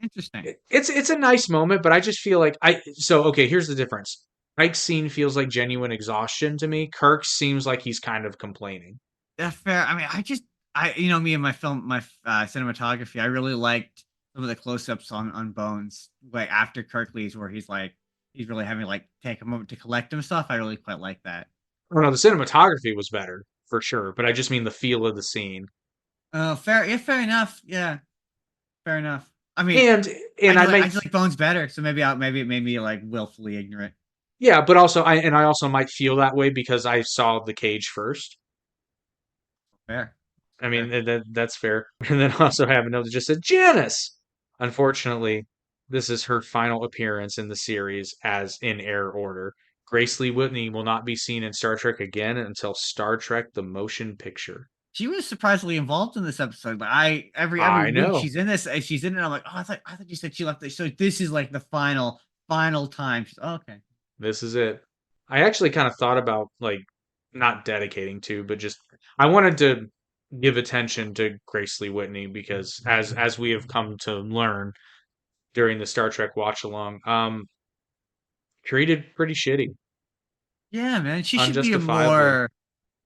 Interesting. It's a nice moment, but I just feel like okay, here's the difference. Pike's scene feels like genuine exhaustion to me. Kirk seems like he's kind of complaining. That's fair. I mean, me and my cinematography, I really liked some of the close-ups on Bones, like after Kirk leaves, where he's really having to like take a moment to collect himself. I really quite like that. Oh no, the cinematography was better for sure, but I just mean the feel of the scene. Oh, fair. Yeah, fair enough. Yeah, fair enough. I mean, and I just like Bones better, so maybe it made me like willfully ignorant. Yeah, but also I also might feel that way because I saw the cage first. Fair. I mean, that's fair. And then also I have a note that just said Janice. Unfortunately, this is her final appearance in the series as in air order. Grace Lee Whitney will not be seen in Star Trek again until Star Trek: The Motion Picture. She was surprisingly involved in this episode. Like every I week know. she's in this, she's in it. I'm like, oh, I thought you said she left. So this is like the final time. Okay. This is it. I actually kind of thought about like not dedicating to, but just I wanted to give attention to Grace Lee Whitney because as we have come to learn during the Star Trek watch along, treated pretty shitty. Yeah, man. She should be a Unjustifiably. more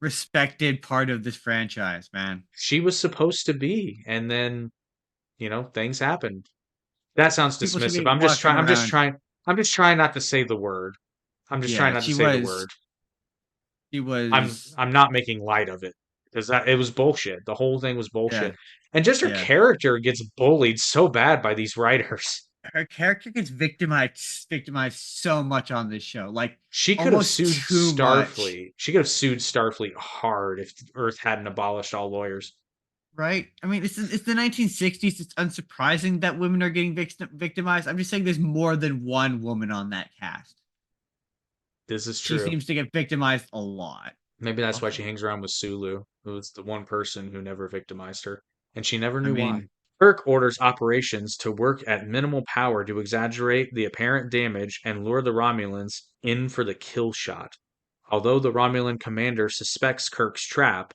respected part of this franchise, man. She was supposed to be, and then things happened. That sounds People should be dismissive. I'm just trying not to say the word. I'm just trying Yeah, not to say the word. she was. I'm not making light of it because it was bullshit. The whole thing was bullshit. Yeah. And just her Yeah. character gets bullied so bad by these writers. Her character gets victimized so much on this show. Like She could have almost sued too much. Starfleet. She could have sued Starfleet hard if Earth hadn't abolished all lawyers. Right? I mean, it's the 1960s. It's unsurprising that women are getting victimized. I'm just saying there's more than one woman on that cast. This is She true. seems to get victimized a lot. Maybe that's why she hangs around with Sulu, who's the one person who never victimized her. And she never knew why. Kirk orders operations to work at minimal power to exaggerate the apparent damage and lure the Romulans in for the kill shot. Although the Romulan commander suspects Kirk's trap,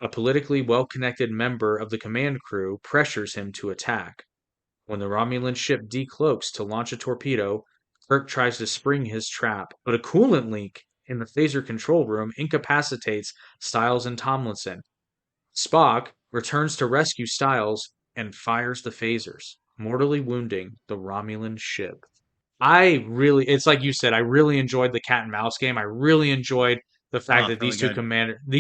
a politically well-connected member of the command crew pressures him to attack. When the Romulan ship decloaks to launch a torpedo, Kirk tries to spring his trap, but a coolant leak in the phaser control room incapacitates Styles and Tomlinson. Spock returns to rescue Styles and fires the phasers, mortally wounding the Romulan ship. It's like you said, I really enjoyed the cat and mouse game. I really enjoyed the fact that these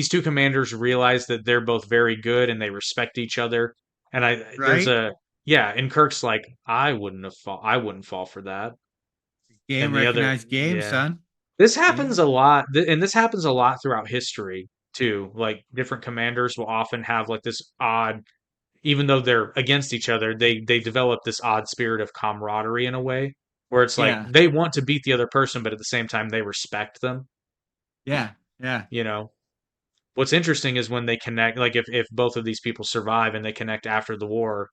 two commanders realize that they're both very good and they respect each other. And and Kirk's like, I wouldn't fall for that. Game recognized game, son. This happens a lot, and this happens a lot throughout history too. Like different commanders will often have like this odd, even though they're against each other, they develop this odd spirit of camaraderie in a way where it's like they want to beat the other person, but at the same time they respect them. Yeah. What's interesting is when they connect, like if both of these people survive and they connect after the war.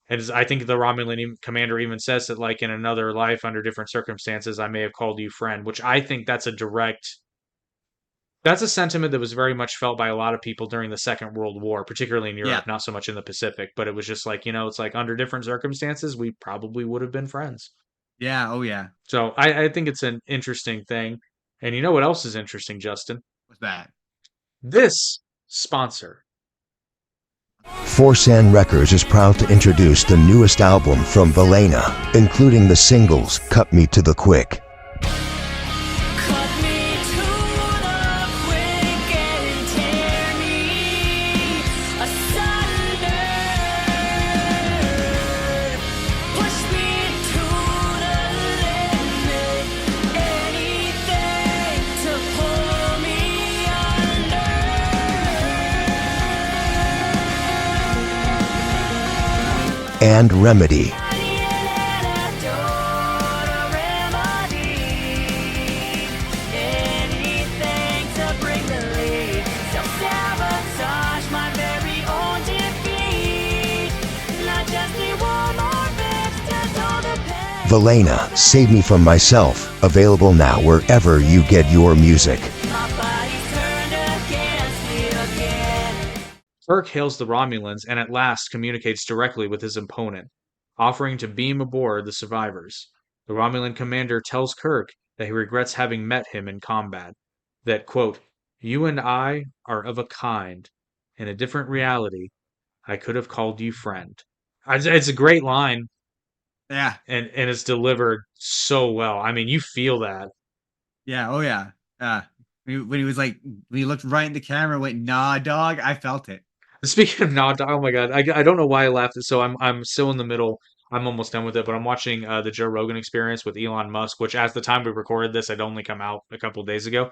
And I think the Romulan commander even says that, like, in another life, under different circumstances, I may have called you friend, which I think that's a sentiment that was very much felt by a lot of people during the Second World War, particularly in Europe, not so much in the Pacific, but it was just like, it's like under different circumstances, we probably would have been friends. Yeah. Oh, yeah. So I think it's an interesting thing. And you know what else is interesting, Justin? What's that? This sponsor. Forsan Records is proud to introduce the newest album from Valena, including the singles Cut Me to the Quick, and remedy. Velena, Save Me From Myself, available now wherever you get your music. Kirk hails the Romulans and at last communicates directly with his opponent, offering to beam aboard the survivors. The Romulan commander tells Kirk that he regrets having met him in combat, that, quote, "You and I are of a kind. In a different reality, I could have called you friend." It's a great line, Yeah. and it's delivered so well. I mean, you feel that. Yeah. Oh yeah. When he was like, when he looked right in the camera, and went, "Nah, dog." I felt it. Speaking of not, oh my God, I don't know why I laughed. So I'm still in the middle. I'm almost done with it, but I'm watching the Joe Rogan Experience with Elon Musk, which at the time we recorded this, had only come out a couple days ago.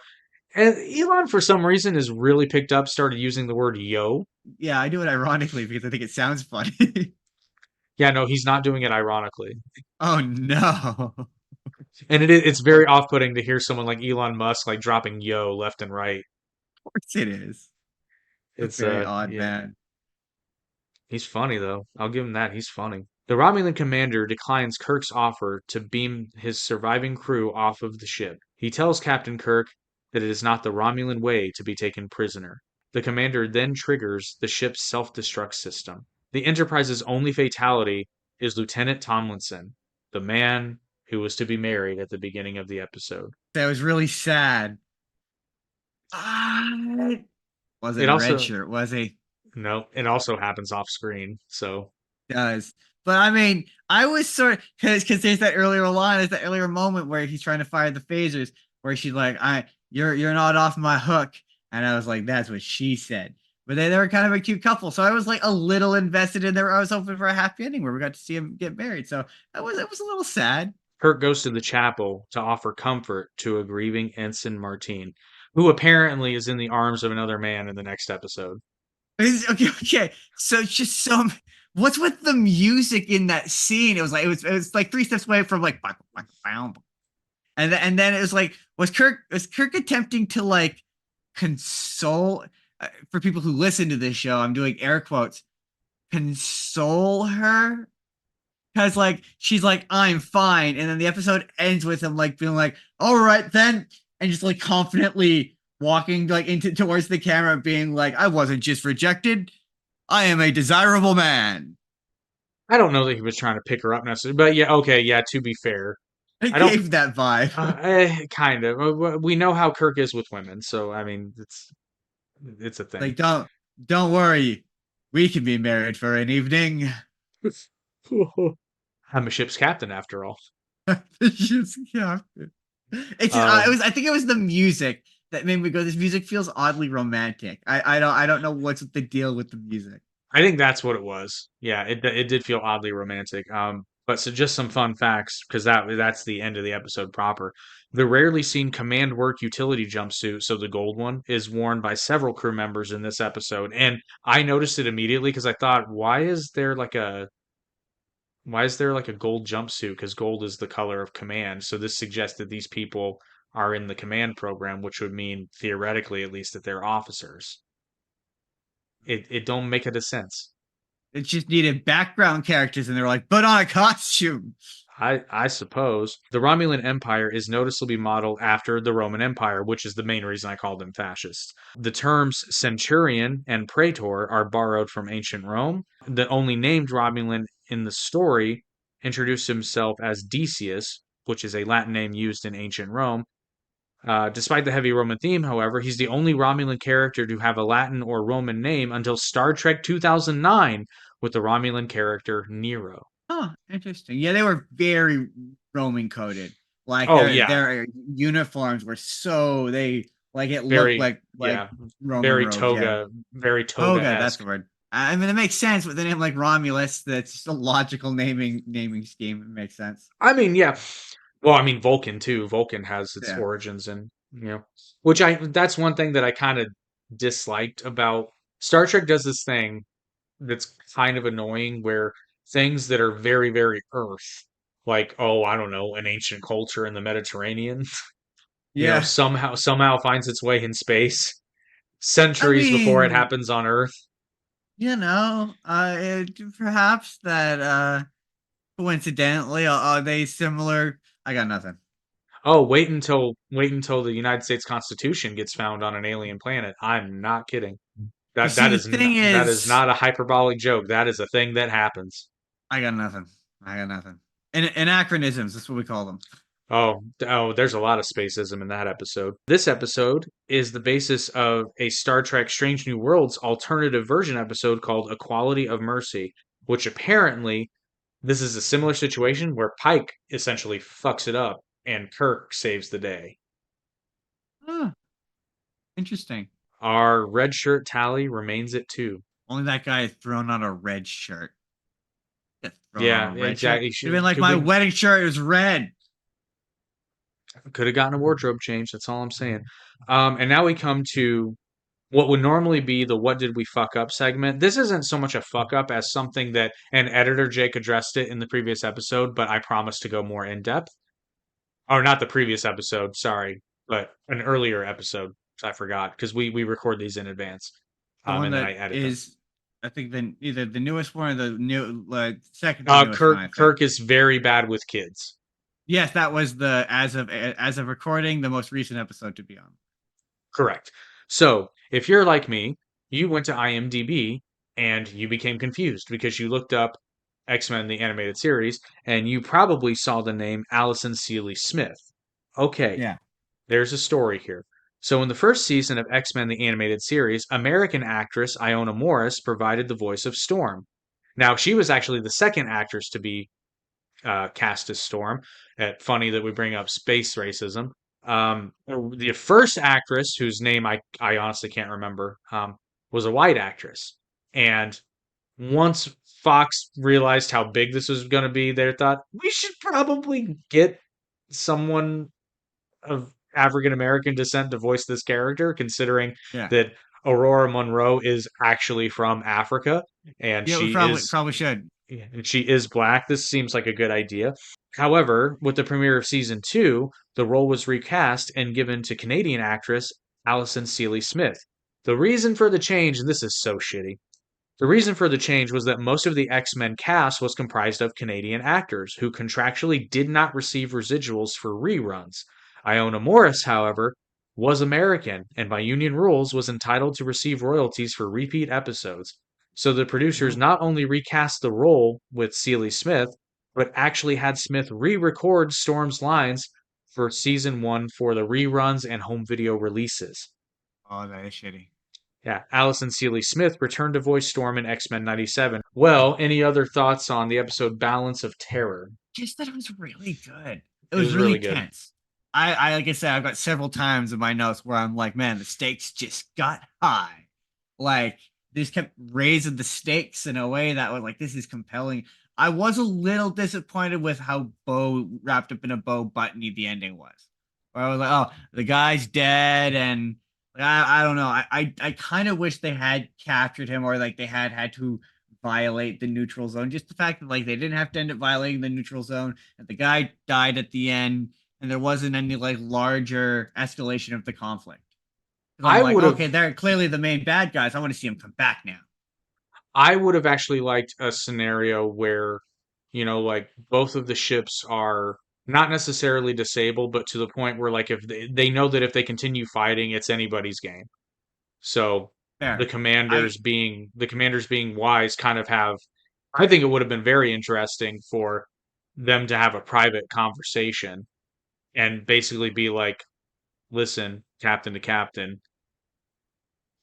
And Elon, for some reason, has really picked up, started using the word "yo." Yeah, I do it ironically because I think it sounds funny. Yeah, no, he's not doing it ironically, Oh no. Of and it's very off-putting to hear someone like Elon Musk like dropping "yo" left and right. course it is. A It's very odd yeah. man. He's funny, though. I'll give him that. He's funny. The Romulan commander declines Kirk's offer to beam his surviving crew off of the ship. He tells Captain Kirk that it is not the Romulan way to be taken prisoner. The commander then triggers the ship's self destruct system. The Enterprise's only fatality is Lieutenant Tomlinson, the man who was to be married at the beginning of the episode. That was really sad. What? It Wasn't a red also, shirt, was he? no, it also happens off screen. So, Does. But I mean, I was sort of because there's that earlier line, there's that earlier moment where he's trying to fire the phasers, where she's like, you're not off my hook. And I was like, that's what she said. But they were kind of a cute couple. So I was like a little invested in there. I was hoping for a happy ending where we got to see him get married. So it was a little sad. Kirk goes to the chapel to offer comfort to a grieving Ensign Martine, who apparently is in the arms of another man in the next episode. Okay. So it's just some. What's with the music in that scene? It was like three steps away from like, and then it was like, was Kirk attempting to like console for people who listen to this show? I'm doing air quotes, console her, because like she's like, I'm fine, and then the episode ends with him like being like, all right then, and just like confidently walking like into towards the camera being like, I wasn't just rejected, I am a desirable man. I don't know that he was trying to pick her up necessarily, but yeah, okay, yeah, to be fair. It I don't, gave that vibe. kind of. We know how Kirk is with women, so I mean, it's a thing. Like, don't worry, we can be married for an evening. I'm a ship's captain after all. It's just, yeah. It's just, I think it was the music that made me go, this music feels oddly romantic. I don't know what's the deal with the music. I think that's what it was. Yeah, it did feel oddly romantic. But so just some fun facts because that's the end of the episode proper. The rarely seen command work utility jumpsuit, so the gold one, is worn by several crew members in this episode, and I noticed it immediately because I thought, why is there like a gold jumpsuit? Because gold is the color of command. So this suggests that these people are in the command program, which would mean theoretically, at least, that they're officers. It don't make it a sense. It just needed background characters, and they're like, put on a costume. I suppose the Romulan Empire is noticeably modeled after the Roman Empire, which is the main reason I call them fascists. The terms centurion and praetor are borrowed from ancient Rome. The only named Romulan in the story introduced himself as Decius, which is a Latin name used in ancient Rome. Despite the heavy Roman theme, however, he's the only Romulan character to have a Latin or Roman name until Star Trek 2009 with the Romulan character Nero. Oh, interesting. Yeah, they were very Roman coded. Like their uniforms were so they like it very, looked like Roman very robes, toga, very Toga. toga. That's the word. I mean, it makes sense with the name like Romulus. That's just a logical naming scheme. It makes sense. I mean, yeah. Well, I mean, Vulcan too. Vulcan has its origins in, which that's one thing that I kind of disliked about Star Trek does this thing that's kind of annoying where things that are very, very Earth, like, oh, I don't know, an ancient culture in the Mediterranean, Yeah. somehow finds its way in space I centuries before it mean, happens on Earth. perhaps that coincidentally are they similar? I got nothing. Oh, wait until the United States Constitution gets found on an alien planet. I'm not kidding. But That see, that the is not, thing that is is, not a hyperbolic joke. That is a thing that happens. I got nothing. I got nothing. Anachronisms, that's what we call them. Oh, there's a lot of spacism in that episode. This episode is the basis of a Star Trek Strange New Worlds alternative version episode called Equality of Mercy, which apparently this is a similar situation where Pike essentially fucks it up and Kirk saves the day. Huh, interesting. Our red shirt tally remains at 2. Only that guy is thrown on a red shirt. Get thrown on Yeah, a red shirt. exactly. It'd been like Could my we wedding shirt is red. could have gotten a wardrobe change. That's all I'm saying. And now we come to what would normally be the "What did we fuck up" segment. This isn't so much a fuck up as something that an editor Jake addressed it in the previous episode, but I promised to go more in depth. Or not the previous episode, sorry, but an earlier episode. I forgot because we record these in advance, The one and then that I edit them. is, I think, either the newest one or the new, second to newest one. I think. Kirk is very bad with kids. Yes, that was the as of recording the most recent episode to be on. Correct. So if you're like me, you went to IMDb and you became confused because you looked up X-Men the animated series and you probably saw the name Allison Seeley Smith. Okay, Yeah. there's a story here. So in the first season of X-Men the animated series, American actress Iona Morris provided the voice of Storm. Now, she was actually the second actress to be cast as Storm. Funny that we bring up space racism. The first actress, whose name I honestly can't remember, was a white actress. And once Fox realized how big this was going to be, they thought we should probably get someone of African American descent to voice this character, considering Yeah. that Aurora Monroe is actually from Africa and Yeah, we she is probably should. yeah, and she is black. This seems like a good idea. However, with the premiere of season 2, the role was recast and given to Canadian actress Allison Seeley Smith. The reason for the change, and this is so shitty, the reason for the change was that most of the X-Men cast was comprised of Canadian actors who contractually did not receive residuals for reruns. Iona Morris, however, was American and by union rules was entitled to receive royalties for repeat episodes. So the producers not only recast the role with Seeley Smith, but actually had Smith re-record Storm's lines for season 1 for the reruns and home video releases. Oh, that is shitty. Yeah, Allison Seeley Smith returned to voice Storm in X-Men 97. Well, any other thoughts on the episode Balance of Terror? Just that it was really good. It It was was really really good. tense. I like I said, I've got several times in my notes where I'm like, man, the stakes just got high. Like they just kept raising the stakes in a way that was like, this is compelling. I was a little disappointed with how bow wrapped up in a bow buttony the ending was. Where I was like, oh, the guy's dead, and I don't know. I kind of wish they had captured him, or like they had to violate the neutral zone. Just the fact that like they didn't have to end up violating the neutral zone, and the guy died at the end, and there wasn't any like larger escalation of the conflict. 'Cause I'm I like, would have okay, they're clearly the main bad guys. I want to see them come back now. I would have actually liked a scenario where, like both of the ships are not necessarily disabled, but to the point where like if they know that if they continue fighting, it's anybody's game. So Fair. the commanders being wise kind of have I think it would have been very interesting for them to have a private conversation and basically be like, listen, captain to captain,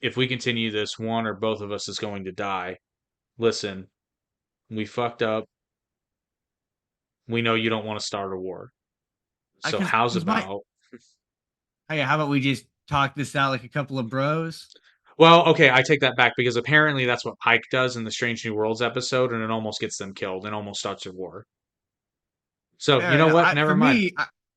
if we continue this, one or both of us is going to die. Listen, we fucked up. We know you don't want to start a war. So how's about Hey, how about we just talk this out like a couple of bros? Well, okay, I take that back because apparently that's what Pike does in the Strange New Worlds episode, and it almost gets them killed and almost starts a war. So you know what? Never For mind. me,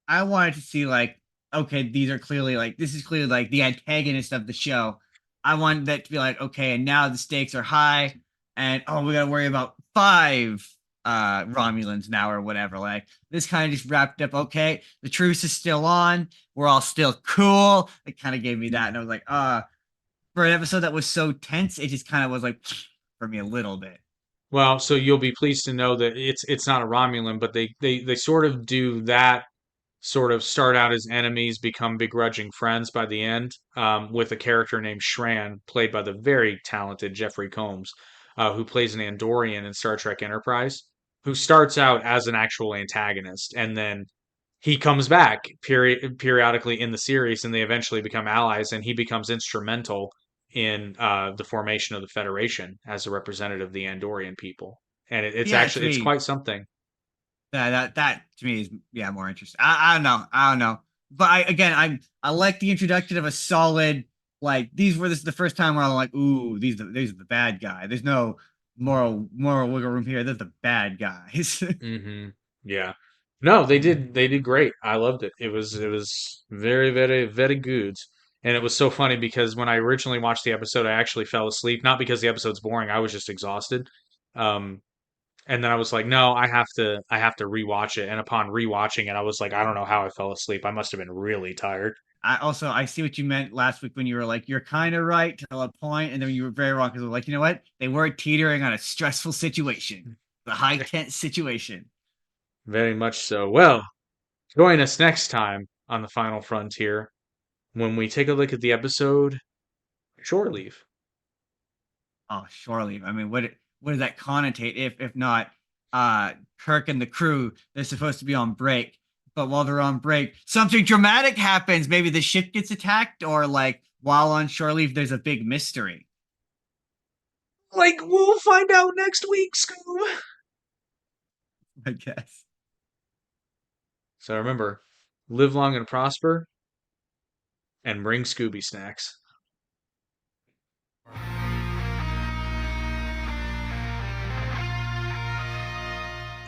I wanted to see like, okay, these are clearly like this is clearly like the antagonist of the show. I wanted that to be like, okay, and now the stakes are high. and oh, we gotta worry about 5 Romulans now or whatever. Like this kind of just wrapped up. Okay, the truce is still on. We're all still cool. It kind of gave me that, and I was like, for an episode that was so tense, it just kind of was like for me a little bit. Well, so you'll be pleased to know that it's not a Romulan, but they sort of do that, sort of start out as enemies, become begrudging friends by the end, with a character named Shran, played by the very talented Jeffrey Combs, who plays an Andorian in Star Trek Enterprise, who starts out as an actual antagonist, and then he comes back periodically in the series, and they eventually become allies, and he becomes instrumental in the formation of the Federation as a representative of the Andorian people, and it's Yeah, to actually it's me, quite something. that to me is more interesting. I don't know. I don't know. But I like the introduction of a solid like this is the first time where I'm like, ooh, these are the bad guy. There's no moral wiggle room here. They're the bad guys. Hmm. Yeah. No, they did great. I loved it. It was very, very, very good. And it was so funny because when I originally watched the episode, I actually fell asleep. Not because the episode's boring, I was just exhausted. Um, and then I was like, no, I have to rewatch it. And upon rewatching it, I was like, I don't know how I fell asleep. I must have been really tired. I see what you meant last week when you were like, you're kind of right to a point, and then you were very wrong because like, you know what? They were teetering on a stressful situation, the high tense situation. Very much so. Well, join us next time on the Final Frontier when we take a look at the episode Shore Leave. Oh, surely. I mean, what does that connotate if not Kirk and the crew, they're supposed to be on break, but while they're on break, something dramatic happens. Maybe the ship gets attacked, or like while on shore leave, there's a big mystery. Like, we'll find out next week, Scoob. I guess. So remember, live long and prosper, and bring Scooby snacks.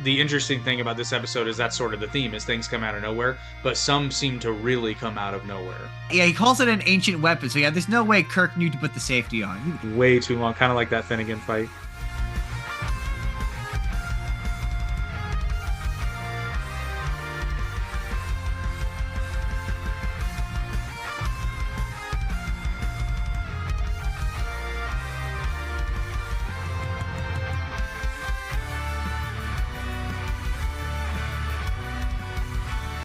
The interesting thing about this episode is that's sort of the theme, is things come out of nowhere, but some seem to really come out of nowhere. Yeah, he calls it an ancient weapon, so yeah, there's no way Kirk knew to put the safety on. Way too long, kind of like that Finnegan fight.